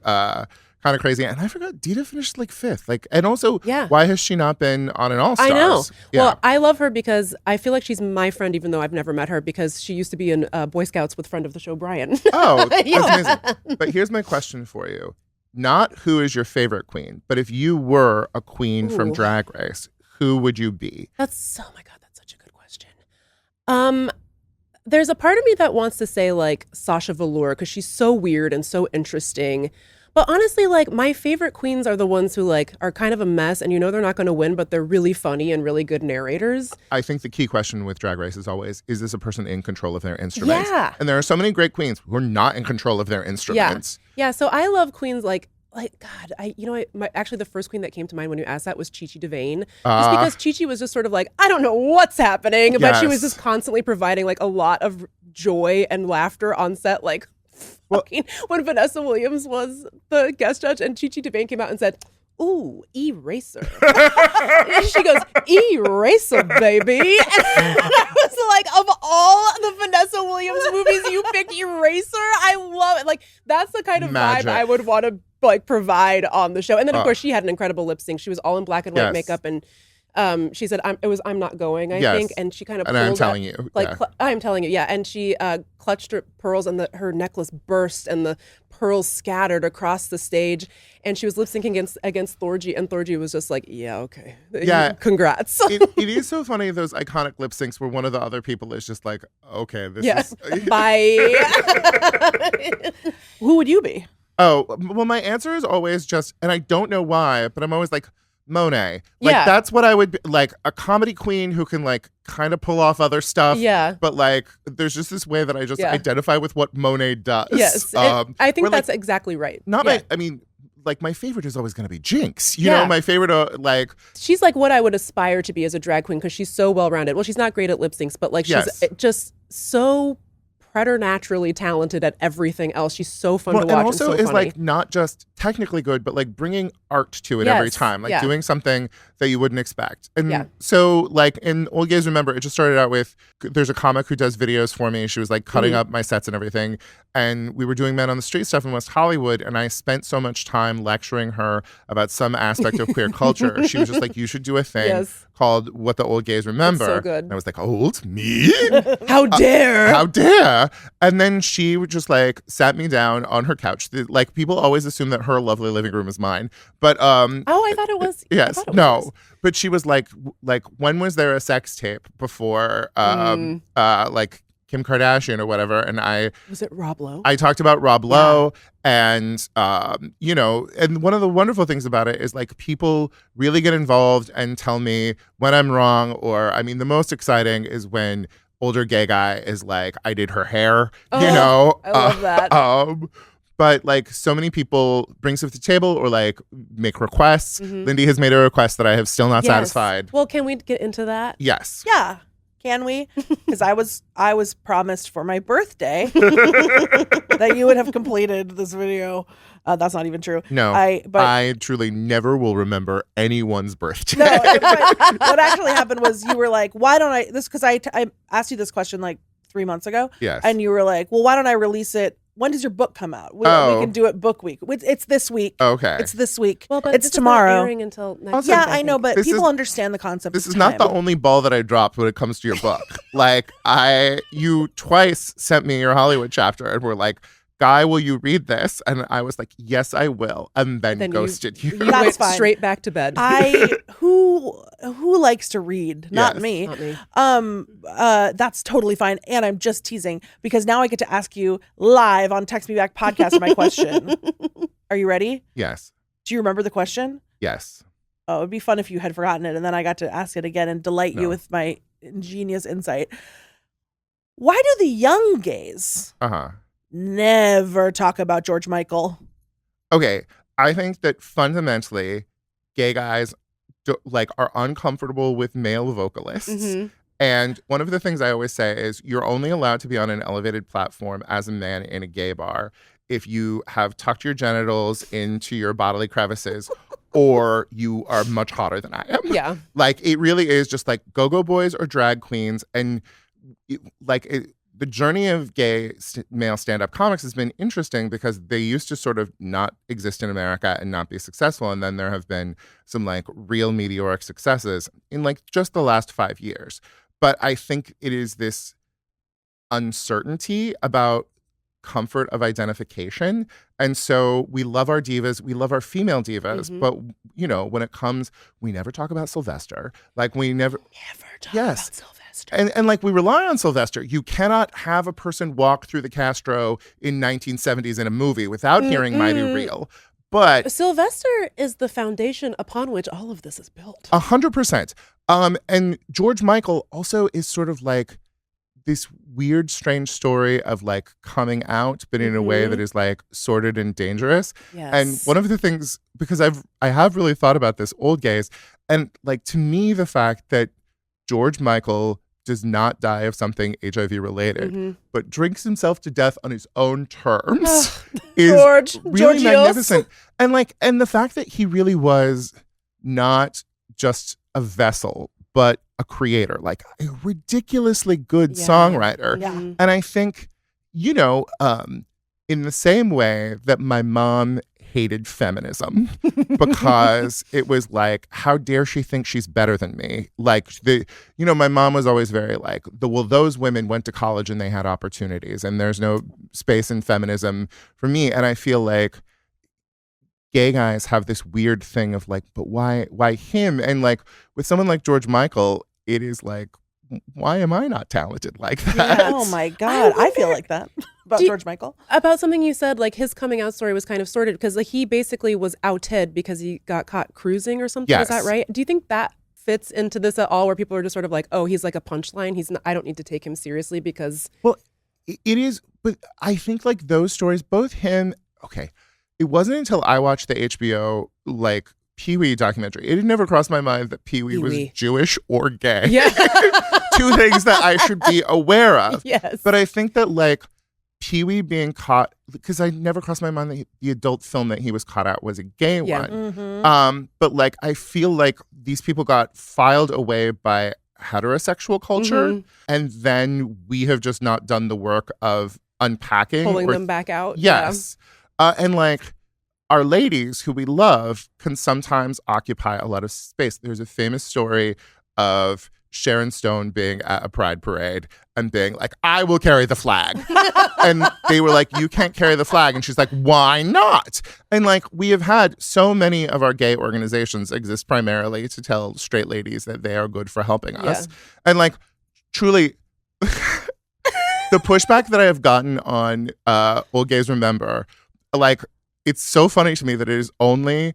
kind of crazy. And I forgot, Dita finished like 5th. Like, and also, Yeah. why has she not been on an All-Stars? I know. Yeah. Well, I love her because I feel like she's my friend, even though I've never met her, because she used to be in Boy Scouts with friend of the show, Brian. Oh, that's Yeah. amazing. But here's my question for you. Not who is your favorite queen, but if you were a queen from Ooh. Drag Race, who would you be? That's, oh my god, that's such a good question. There's a part of me that wants to say like Sasha Velour because she's so weird and so interesting. But honestly, like my favorite queens are the ones who like are kind of a mess and you know they're not going to win, but they're really funny and really good narrators. I think the key question with Drag Race is always, is this a person in control of their instruments? Yeah. And there are so many great queens who are not in control of their instruments. Yeah, so I love queens like God, actually the first queen that came to mind when you asked that was Chi Chi DeVayne. Just because Chi Chi was just sort of like, I don't know what's happening, but she was Yes. just constantly providing like a lot of joy and laughter on set. Like fucking when Vanessa Williams was the guest judge and Chi Chi DeVayne came out and said, "Ooh, Eraser." She goes, "Eraser, baby." And I was like, of all the Vanessa Williams movies, you picked Eraser. I love it. Like that's the kind of Magic. vibe I would want to like provide on the show. And then of course she had an incredible lip sync. She was all in black and white Yes. makeup, and she said, "I'm not going." I Yes. think, and she kind of And pulled I'm that- telling you, like yeah. I'm telling you, yeah. And she clutched her pearls, and her necklace burst, and the pearls scattered across the stage. And she was lip syncing against Thorgy, and Thorgy was just like, "Yeah, okay, Yeah. congrats." it is so funny, those iconic lip syncs where one of the other people is just like, okay, this Yeah. is... Bye. Who would you be? Oh, well, my answer is always just, and I don't know why, but I'm always like, Monet. Like, Yeah. that's what I would be, like, a comedy queen who can, like, kind of pull off other stuff. Yeah. But, like, there's just this way that I just Yeah. identify with what Monet does. Yes, I think where, like, that's exactly right. not Yeah. I mean, like, my favorite is always going to be Jinx. You Yeah. know, my favorite, like, She's like what I would aspire to be as a drag queen because she's so well rounded. Well, she's not great at lip syncs, but like Yes. she's just so preternaturally talented at everything else. She's so fun to watch. and also so is funny. like not just technically good, but like bringing art to it every Yes, time, like yeah. doing something that you wouldn't expect. And Yeah. so, like in Old Gays Remember, it just started out with there's a comic who does videos for me. She was like cutting Mm-hmm. up my sets and everything, and we were doing Men on the Street stuff in West Hollywood, and I spent so much time lecturing her about some aspect of queer culture. She was just like, "You should do a thing Yes. called What the Old Gays Remember." so good. And I was like, "Old me." How dare! How dare! And then she would just like sat me down on her couch. Like people always assume that her lovely living room is mine, but Oh, I thought it was. I yes, thought it no. was. But she was like when was there a sex tape before like Kim Kardashian or whatever? And Was it Rob Lowe? I talked about Rob Lowe, and you know, and one of the wonderful things about it is like people really get involved and tell me when I'm wrong, or I mean, the most exciting is when older gay guy is like, I did her hair, you Oh, know. I love that. But like so many people bring stuff to the table or like make requests. Lindy has made a request that I have still not Yes. satisfied. Well, can we get into that? Yes. Yeah. Can we? Because I was promised for my birthday that you would have completed this video. That's not even true. No, but I truly never will remember anyone's birthday. no. What actually happened was you were like, "Why don't I?" This because I asked you this question like 3 months ago. Yes. And you were like, "Well, why don't I release it? When does your book come out? We can do it book week. It's this week. Okay. It's this week. Well, but it's this tomorrow. Is not airing until next Also, week, I know, but This people is- understand the concept. This of is not the time. only ball that I dropped when it comes to your book. Like you twice sent me your Hollywood chapter and were like, Guy, will you read this? And I was like, yes, I will. And then ghosted you. You That's went fine. straight back to bed. Who likes to read? Not Yes. me. Not me. That's totally fine. And I'm just teasing because now I get to ask you live on Text Me Back podcast my question. Are you ready? Yes. Do you remember the question? Yes. Oh, it'd be fun if you had forgotten it and then I got to ask it again and delight you No. with my ingenious insight. Why do the young gays Uh-huh. never talk about George Michael? Okay. I think that fundamentally gay guys are uncomfortable with male vocalists. Mhm. And one of the things I always say is you're only allowed to be on an elevated platform as a man in a gay bar if you have tucked your genitals into your bodily crevices or you are much hotter than I am. Yeah. Like, it really is just like go-go boys or drag queens. And the journey of gay male stand-up comics has been interesting because they used to sort of not exist in America and not be successful. And then there have been some like real meteoric successes in like just the last 5 years. But I think it is this uncertainty about comfort of identification. And so we love our divas, we love our female divas, Mhm. but you know, when it comes, we never talk about Sylvester. Like we never Talk Yes. about Sylvester. and like we rely on Sylvester. You cannot have a person walk through the Castro in 1970s in a movie without hearing Mighty Real. But Sylvester is the foundation upon which all of this is built. 100%. And George Michael also is sort of like this weird, strange story of like coming out, but in a way that is like sordid and dangerous. Yes. And one of the things, because I have really thought about this old gays, and like to me, the fact that George Michael does not die of something HIV related, but drinks himself to death on his own terms is really magnificent. And the fact that he really was not just a vessel, but a creator, like a ridiculously good songwriter. Yeah. And I think, you know, in the same way that my mom hated feminism because it was like, how dare she think she's better than me? Like my mom was always very like, those women went to college and they had opportunities and there's no space in feminism for me. And I feel like gay guys have this weird thing of like, but why him? And like with someone like George Michael, it is like, why am I not talented like that? Oh my God. I feel like that about George Michael. About something you said, like his coming out story was kind of sordid because like he basically was outed because he got caught cruising or something. Yes. Is that right? Do you think that fits into this at all, where people are just sort of like, oh, he's like a punchline. I don't need to take him seriously because. Well, it is, but I think like those stories, both him. Okay, it wasn't until I watched the HBO like Pee-wee documentary. It had never crossed my mind that Pee-wee was Jewish or gay. Yeah. Two things that I should be aware of. Yes. But I think that like Pee-wee being caught, because I never crossed my mind that the adult film that he was caught at was a gay one. But like I feel like these people got filed away by heterosexual culture, and then we have just not done the work of unpacking, pulling them back out. Yes. And like our ladies who we love can sometimes occupy a lot of space. There's a famous story of Sharon Stone being at a pride parade and being like, I will carry the flag. And they were like, you can't carry the flag. And she's like, why not? And like, we have had so many of our gay organizations exist primarily to tell straight ladies that they are good for helping us. And like, truly, the pushback that I have gotten on Old Gays Remember, like, it's so funny to me that it is only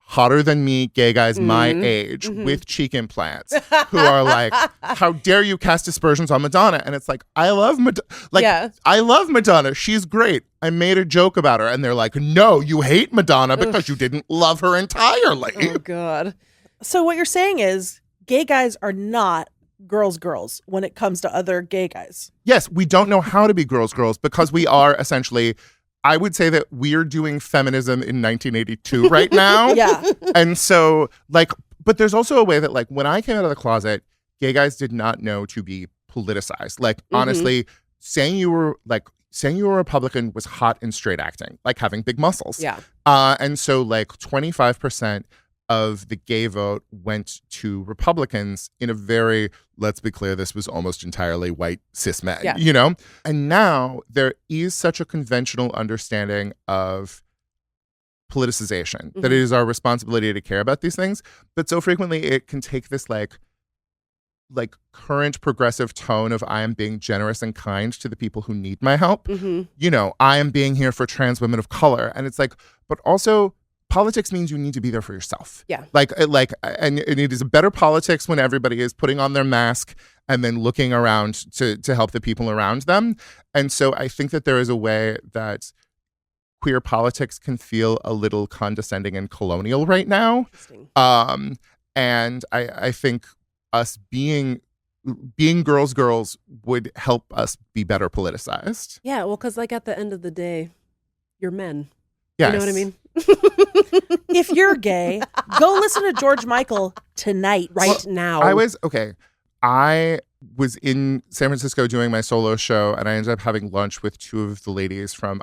hotter than me gay guys my age with cheek implants who are like, how dare you cast aspersions on Madonna? And it's like, I love Madonna. I love Madonna. She's great. I made a joke about her. And they're like, no, you hate Madonna because you didn't love her entirely. Oh, God. So what you're saying is gay guys are not girls when it comes to other gay guys. Yes, we don't know how to be girls because we are essentially I would say that we're doing feminism in 1982 right now. Yeah. And so, like, but there's also a way that, like, when I came out of the closet, gay guys did not know to be politicized. Like, honestly, saying you were a Republican was hot in straight acting, like having big muscles. Yeah. And so, like, 25% of the gay vote went to Republicans in a very, let's be clear, this was almost entirely white cis men, you know? And now there is such a conventional understanding of politicization that it is our responsibility to care about these things. But so frequently it can take this like current progressive tone of I am being generous and kind to the people who need my help. You know, I am being here for trans women of color. And it's like, but also politics means you need to be there for yourself. Yeah. And it is a better politics when everybody is putting on their mask and then looking around to help the people around them. And so I think that there is a way that queer politics can feel a little condescending and colonial right now. And I think us being girls would help us be better politicized. Yeah, well, because like at the end of the day, you're men. Yes. You know what I mean? If you're gay, go listen to George Michael tonight. Now. I was in San Francisco doing my solo show, and I ended up having lunch with two of the ladies from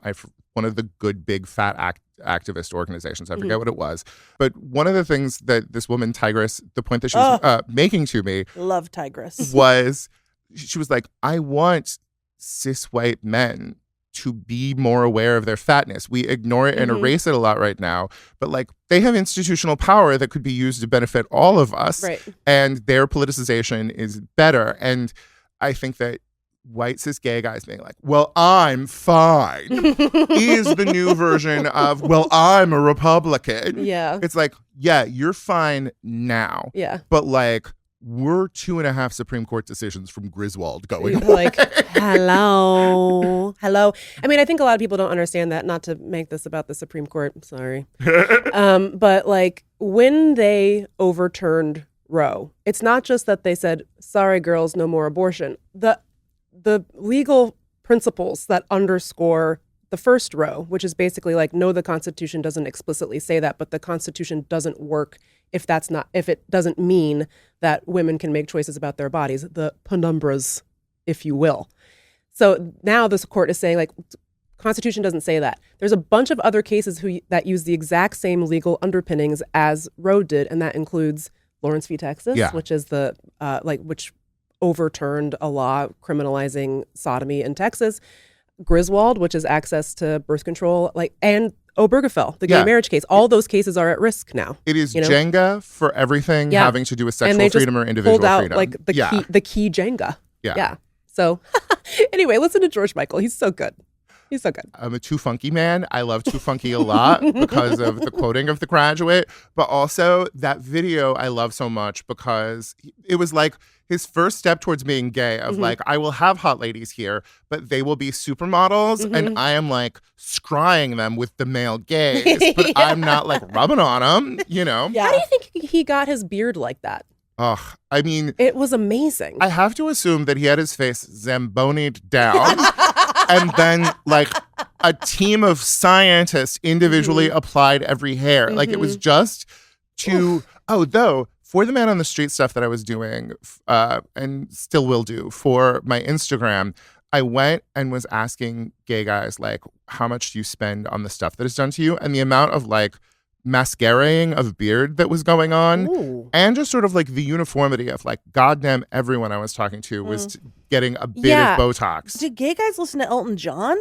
one of the good big fat activist organizations. I forget what it was. But one of the things that this woman, Tigress, the point that she was making to me. Love Tigress. Was she was like, I want cis white men to be more aware of their fatness. We ignore it and erase it a lot right now. But like they have institutional power that could be used to benefit all of us. Right. And their politicization is better. And I think that white cis gay guys being like, well, I'm fine is the new version of, well, I'm a Republican. Yeah. It's like, yeah, you're fine now. Yeah. But like, we're 2.5 Supreme Court decisions from Griswold going like, hello. I mean, I think a lot of people don't understand that, not to make this about the Supreme Court. I'm sorry. But like when they overturned Roe, it's not just that they said, sorry, girls, no more abortion. The legal principles that underscore the first Roe, which is basically like, no, the Constitution doesn't explicitly say that, but the Constitution doesn't work if it doesn't mean that women can make choices about their bodies, the penumbras, if you will. So now this court is saying like, Constitution doesn't say that. There's a bunch of other cases that use the exact same legal underpinnings as Roe did, and that includes Lawrence v. Texas, which is which overturned a law criminalizing sodomy in Texas. Griswold, which is access to birth control, and Obergefell, the gay marriage case. All those cases are at risk now. It is Jenga for everything having to do with sexual freedom or individual pulled out, freedom. Like the key Jenga. Yeah. So anyway, listen to George Michael. He's so good. He's so good. I'm a Too Funky man. I love Too Funky a lot because of the quoting of The Graduate. But also that video I love so much because it was like his first step towards being gay of like, I will have hot ladies here, but they will be supermodels. And I am like scrying them with the male gaze, but I'm not like rubbing on them, you know? Yeah. How do you think he got his beard like that? Ugh, I mean, it was amazing. I have to assume that he had his face Zamboni'd down and then like a team of scientists individually applied every hair. Like it was just though, for the man on the street stuff that I was doing and still will do for my Instagram, I went and was asking gay guys, like, how much do you spend on the stuff that is done to you? And the amount of like mascaraing of beard that was going on and just sort of like the uniformity of like, goddamn, everyone I was talking to was getting a bit of Botox. Did gay guys listen to Elton John?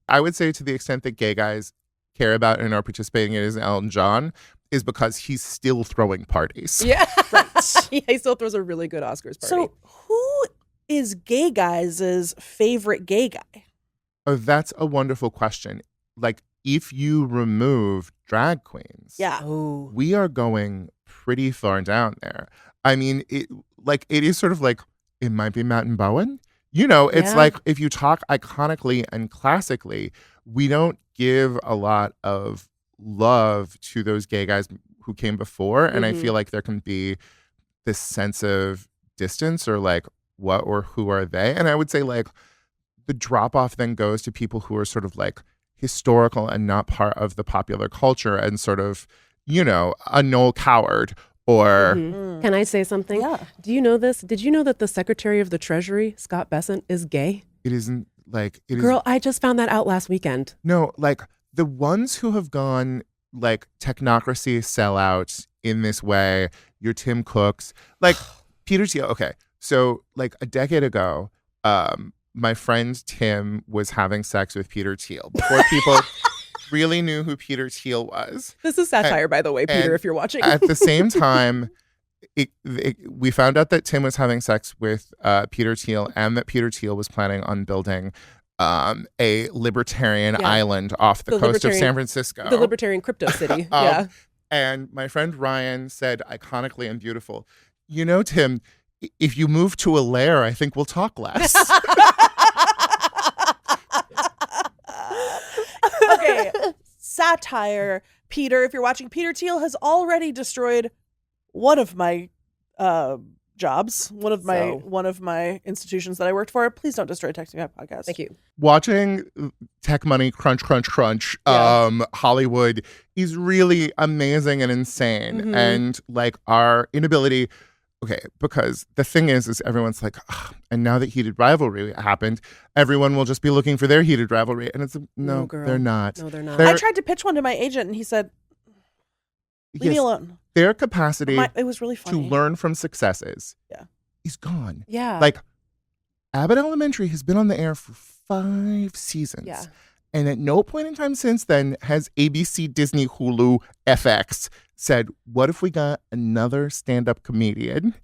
I would say to the extent that gay guys care about and are participating in is Elton John is because he's still throwing parties. Yeah. He still throws a really good Oscars party. So who is gay guys' favorite gay guy? Oh, that's a wonderful question. Like, if you remove drag queens, we are going pretty far down there. I mean, it is sort of like, it might be Matt and Bowen. You know, it's like, if you talk iconically and classically, we don't give a lot of love to those gay guys who came before. And I feel like there can be this sense of distance or like, what or who are they? And I would say like the drop off then goes to people who are sort of like historical and not part of the popular culture and sort of, a Noel Coward or Can I say something? Yeah. Do you know this? Did you know that the Secretary of the Treasury, Scott Bessent, is gay? it isn't like it is. Girl, I just found that out last weekend. No, like the ones who have gone like technocracy sellouts in this way, your Tim Cooks, like Peter Thiel. Okay, so like a decade ago, my friend Tim was having sex with Peter Thiel before people really knew who Peter Thiel was. This is satire, by the way, Peter, and if you're watching. At the same time, we found out that Tim was having sex with Peter Thiel and that Peter Thiel was planning on building a libertarian island off the coast of San Francisco. The libertarian crypto city. Yeah. And my friend Ryan said iconically and beautiful, Tim, if you move to a lair, I think we'll talk less. Okay, satire. Peter, if you're watching, Peter Thiel has already destroyed one of my jobs, one of my institutions that I worked for. Please don't destroy Texting Back Podcast. Thank you. Watching Tech Money crunch, Hollywood is really amazing and insane. And like our inability. Okay, because the thing is everyone's like, and now that Heated Rivalry happened, everyone will just be looking for their Heated Rivalry. And it's, no, girl. they're not. No, they're not. I tried to pitch one to my agent and he said, leave me alone. Their capacity It was really funny. to learn from successes is gone. Yeah. Like, Abbott Elementary has been on the air for 5 seasons. Yeah. And at no point in time since then has ABC, Disney, Hulu, FX said, what if we got another stand-up comedian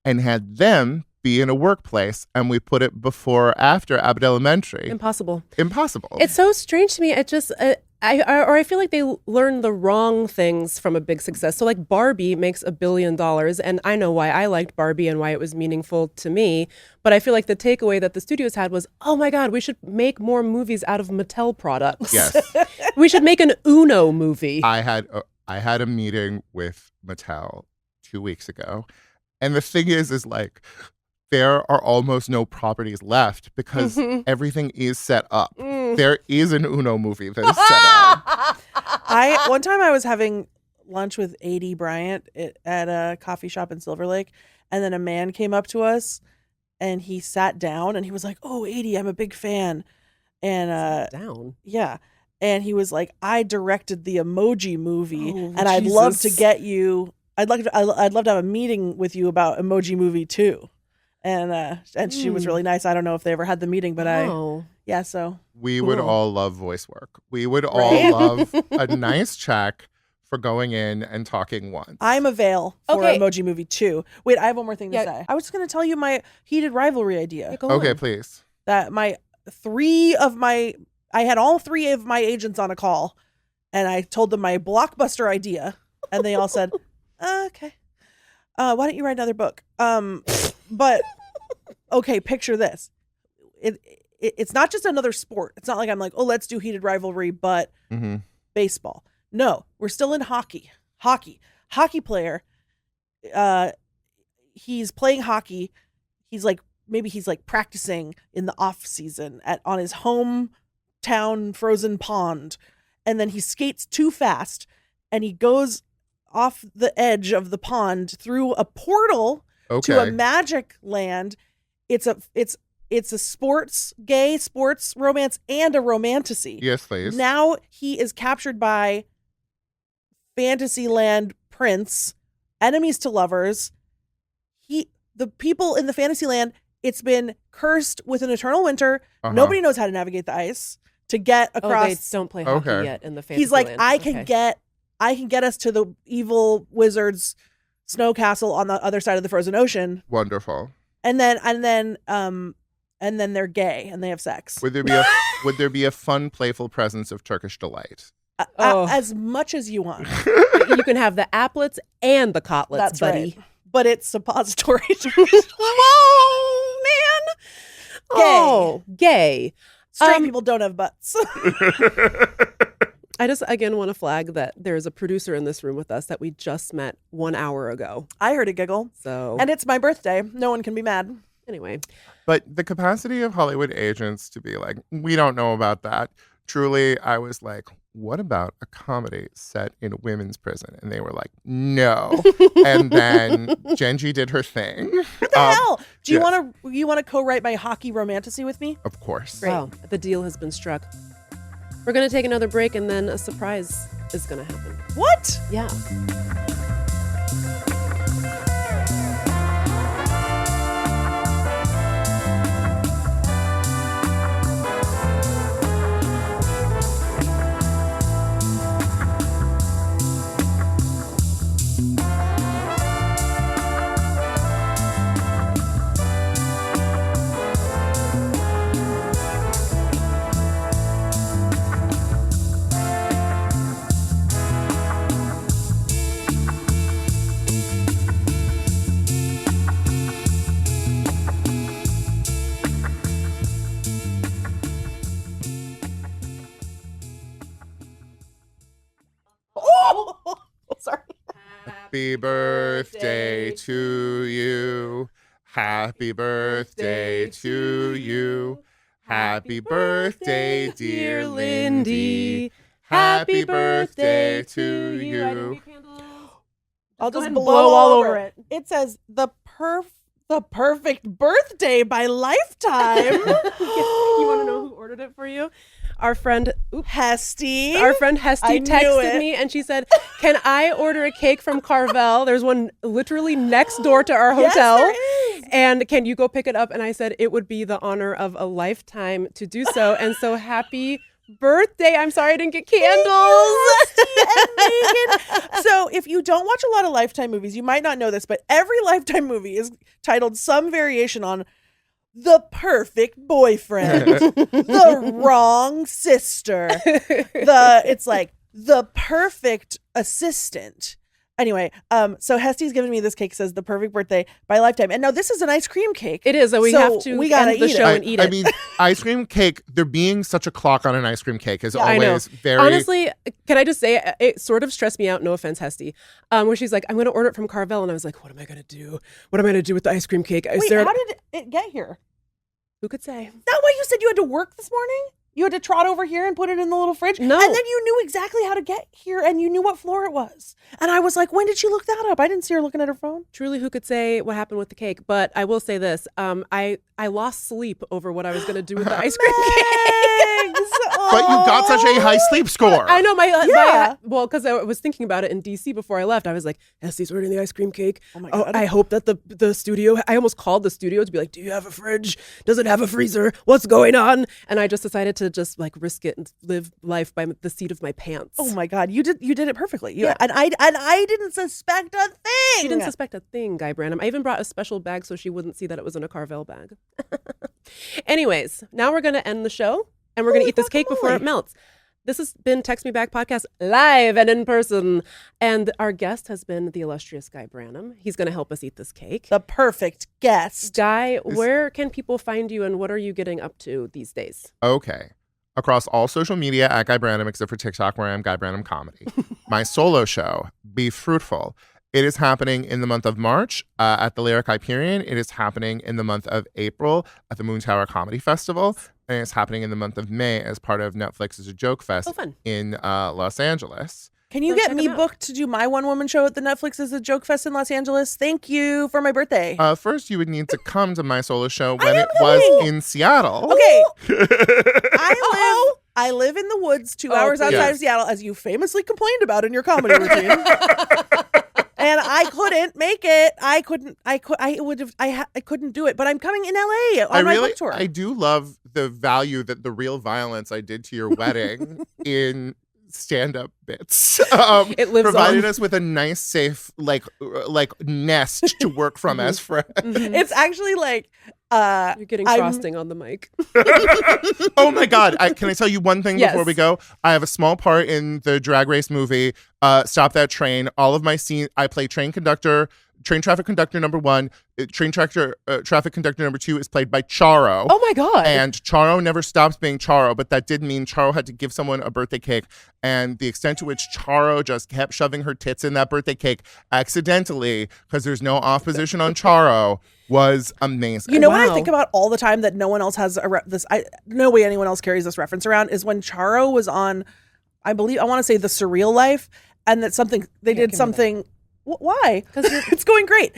and had them be in a workplace and we put it before or after Abbott Elementary? Impossible. It's so strange to me. It just, I feel like they learn the wrong things from a big success. So like Barbie makes $1 billion, and I know why I liked Barbie and why it was meaningful to me. But I feel like the takeaway that the studios had was, oh my God, we should make more movies out of Mattel products. Yes. We should make an Uno movie. I had a meeting with Mattel 2 weeks ago. And the thing is like, there are almost no properties left because everything is set up. There is an Uno movie that is set up. One time I was having lunch with A.D. Bryant at a coffee shop in Silver Lake, and then a man came up to us and he sat down and he was like, "Oh, A.D., I'm a big fan." And down. Yeah. And he was like, "I directed the Emoji Movie, and I'd Jesus. love to get you. I'd love to have a meeting with you about Emoji Movie 2." And she was really nice. I don't know if they ever had the meeting, but so we would all love voice work. We would all love a nice check for going in and talking once. I'm avail for Emoji Movie 2. Wait, I have one more thing to say. I was just going to tell you my Heated Rivalry idea. Okay, please. That I had all 3 of my agents on a call, and I told them my blockbuster idea, and they all said, "Okay, why don't you write another book?" But okay, picture this. It's not just another sport. It's not like I'm like, oh, let's do Heated Rivalry, but baseball. No, we're still in hockey. Hockey player. He's playing hockey. He's like, maybe he's like practicing in the off season on his hometown frozen pond, and then he skates too fast, and he goes off the edge of the pond through a portal to a magic land. It's a gay sports romance and a romantasy. Yes, please. Now he is captured by Fantasyland prince, enemies to lovers. The people in the Fantasyland, it's been cursed with an eternal winter. Nobody knows how to navigate the ice to get across. Oh, they don't play hockey yet in the Fantasyland. He's like, I can get us to the evil wizard's snow castle on the other side of the frozen ocean. Wonderful. And then they're gay and they have sex. Would there be a fun, playful presence of Turkish delight? As much as you want. You can have the applets and the cotlets, That's buddy. right. But it's suppository. Oh, man. Gay. Oh, gay. Straight people don't have butts. I just, again, want to flag that there's a producer in this room with us that we just met 1 hour ago. I heard a giggle. And it's my birthday. No one can be mad. Anyway. But the capacity of Hollywood agents to be like, we don't know about that. truly, I was like, what about a comedy set in a women's prison? And they were like, no. And then Genji did her thing. What the hell? Do you yes. want to co-write my hockey romantasy with me? Of course. Great. Wow, the deal has been struck. We're going to take another break, and then a surprise is going to happen. What? Yeah. Oh, sorry. Happy birthday to you. Happy birthday to you. Happy birthday, dear Lindy. Happy birthday to you. I'll just and blow blow all over it. It says the perfect birthday by Lifetime. You want to know who ordered it for you? Our friend Hesty. Hesty I knew texted it. me and she said, "Can I order a cake from Carvel? There's one literally next door to our hotel. Yes, there is. And can you go pick it up?" And I said it would be the honor of a lifetime to do so. And so happy birthday. I'm sorry I didn't get candles. and Meagan. So if you don't watch a lot of Lifetime movies, you might not know this, but every Lifetime movie is titled some variation on the perfect boyfriend, the wrong sister, it's like the perfect assistant. Anyway, so Hesty's giving me this cake, says the perfect birthday by Lifetime. And now this is an ice cream cake. It is, and we have to gotta end the eat show it. and eat it. I mean, ice cream cake, there being such a clock on an ice cream cake is I know. always very... Honestly, can I just say, it sort of stressed me out, no offense, Hesty, where she's like, I'm going to order it from Carvel. And I was like, what am I going to do? What am I going to do with the ice cream cake? Wait, how did it get here? Who could say? Is that why you said you had to work this morning? You had to trot over here and put it in the little fridge? No. And then you knew exactly how to get here and you knew what floor it was. And I was like, when did she look that up? I didn't see her looking at her phone. Truly, who could say what happened with the cake? But I will say this. I lost sleep over what I was going to do with the ice cream cake. But you got such a high sleep score. I know Yeah. well, because I was thinking about it in DC before I left. I was like, Hesty's ordering the ice cream cake. Oh my God. I hope that the studio, I almost called the studio to be like, do you have a fridge? Does it have a freezer? What's going on? And I just decided to just like risk it and live life by the seat of my pants. Oh my God, you did it perfectly. Yeah. And I didn't suspect a thing. She didn't suspect a thing, Guy Branum. I even brought a special bag so she wouldn't see that it was in a Carvel bag. Anyways, now we're going to end the show and we're going to eat this cake before it melts. This has been Text Me Back Podcast live and in person. And our guest has been the illustrious Guy Branum. He's going to help us eat this cake. The perfect guest. Guy, where can people find you and what are you getting up to these days? Okay. Across all social media at Guy Branum, except for TikTok, where I am Guy Branum Comedy. My solo show, Be Fruitful. It is happening in the month of March at the Lyric Hyperion. It is happening in the month of April at the Moon Tower Comedy Festival. And it's happening in the month of May as part of Netflix's A Joke Fest in Los Angeles. Can you Go get check me 'em out. booked to do my one-woman show at the Netflix's A Joke Fest in Los Angeles? Thank you for my birthday. First, you would need to come to my solo show when am it was coming. in Seattle. Okay. I live in the woods 2 hours outside yes. of Seattle, as you famously complained about in your comedy routine. And I couldn't make it. I couldn't do it. But I'm coming in LA on my book tour. I do love the value that the real violence I did to your wedding in stand-up bits It lives provided on. us with a nice, safe like nest to work from as friends. It's actually like You're getting I'm- frosting on the mic. Oh my God! Can I tell you one thing Yes. before we go? I have a small part in the Drag Race movie. Stop That Train. All of my scenes, I play train conductor, train traffic conductor number 1, traffic conductor number 2 is played by Charo. Oh my God. And Charo never stops being Charo, but that did mean Charo had to give someone a birthday cake. And the extent to which Charo just kept shoving her tits in that birthday cake accidentally, because there's no off position on Charo, was amazing. You know what I think about all the time that no one else has no way anyone else carries this reference around is when Charo was on, I want to say The Surreal Life, and that they did something. Why? Because it's going great.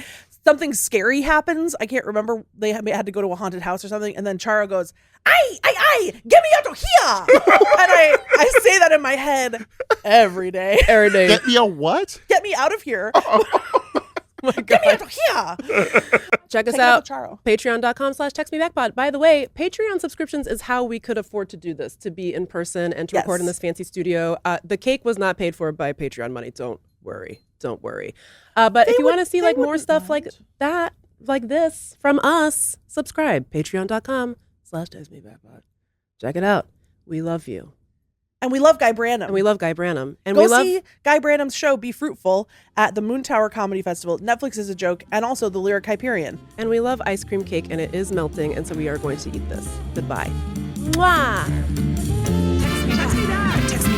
Something scary happens. I can't remember. They had to go to a haunted house or something, and then Charo goes, "Ay, get me out of here!" And I say that in my head every day. Every day. Get me a what? Get me out of here. Oh my God. Get me out of here. Check us out. Patreon.com/textmebackpod. By the way, Patreon subscriptions is how we could afford to do this, to be in person and to record in this fancy studio. The cake was not paid for by Patreon money. Don't worry. But if you want to see like more stuff like that, like this from us, subscribe. Patreon.com/textmebackpod. Check it out. We love you. And we love Guy Branum. And Go see Guy Branum's show, Be Fruitful, at the Moon Tower Comedy Festival. Netflix is a joke, and also the Lyric Hyperion. And we love ice cream cake, and it is melting, and so we are going to eat this. Goodbye. Mwah! Text me back.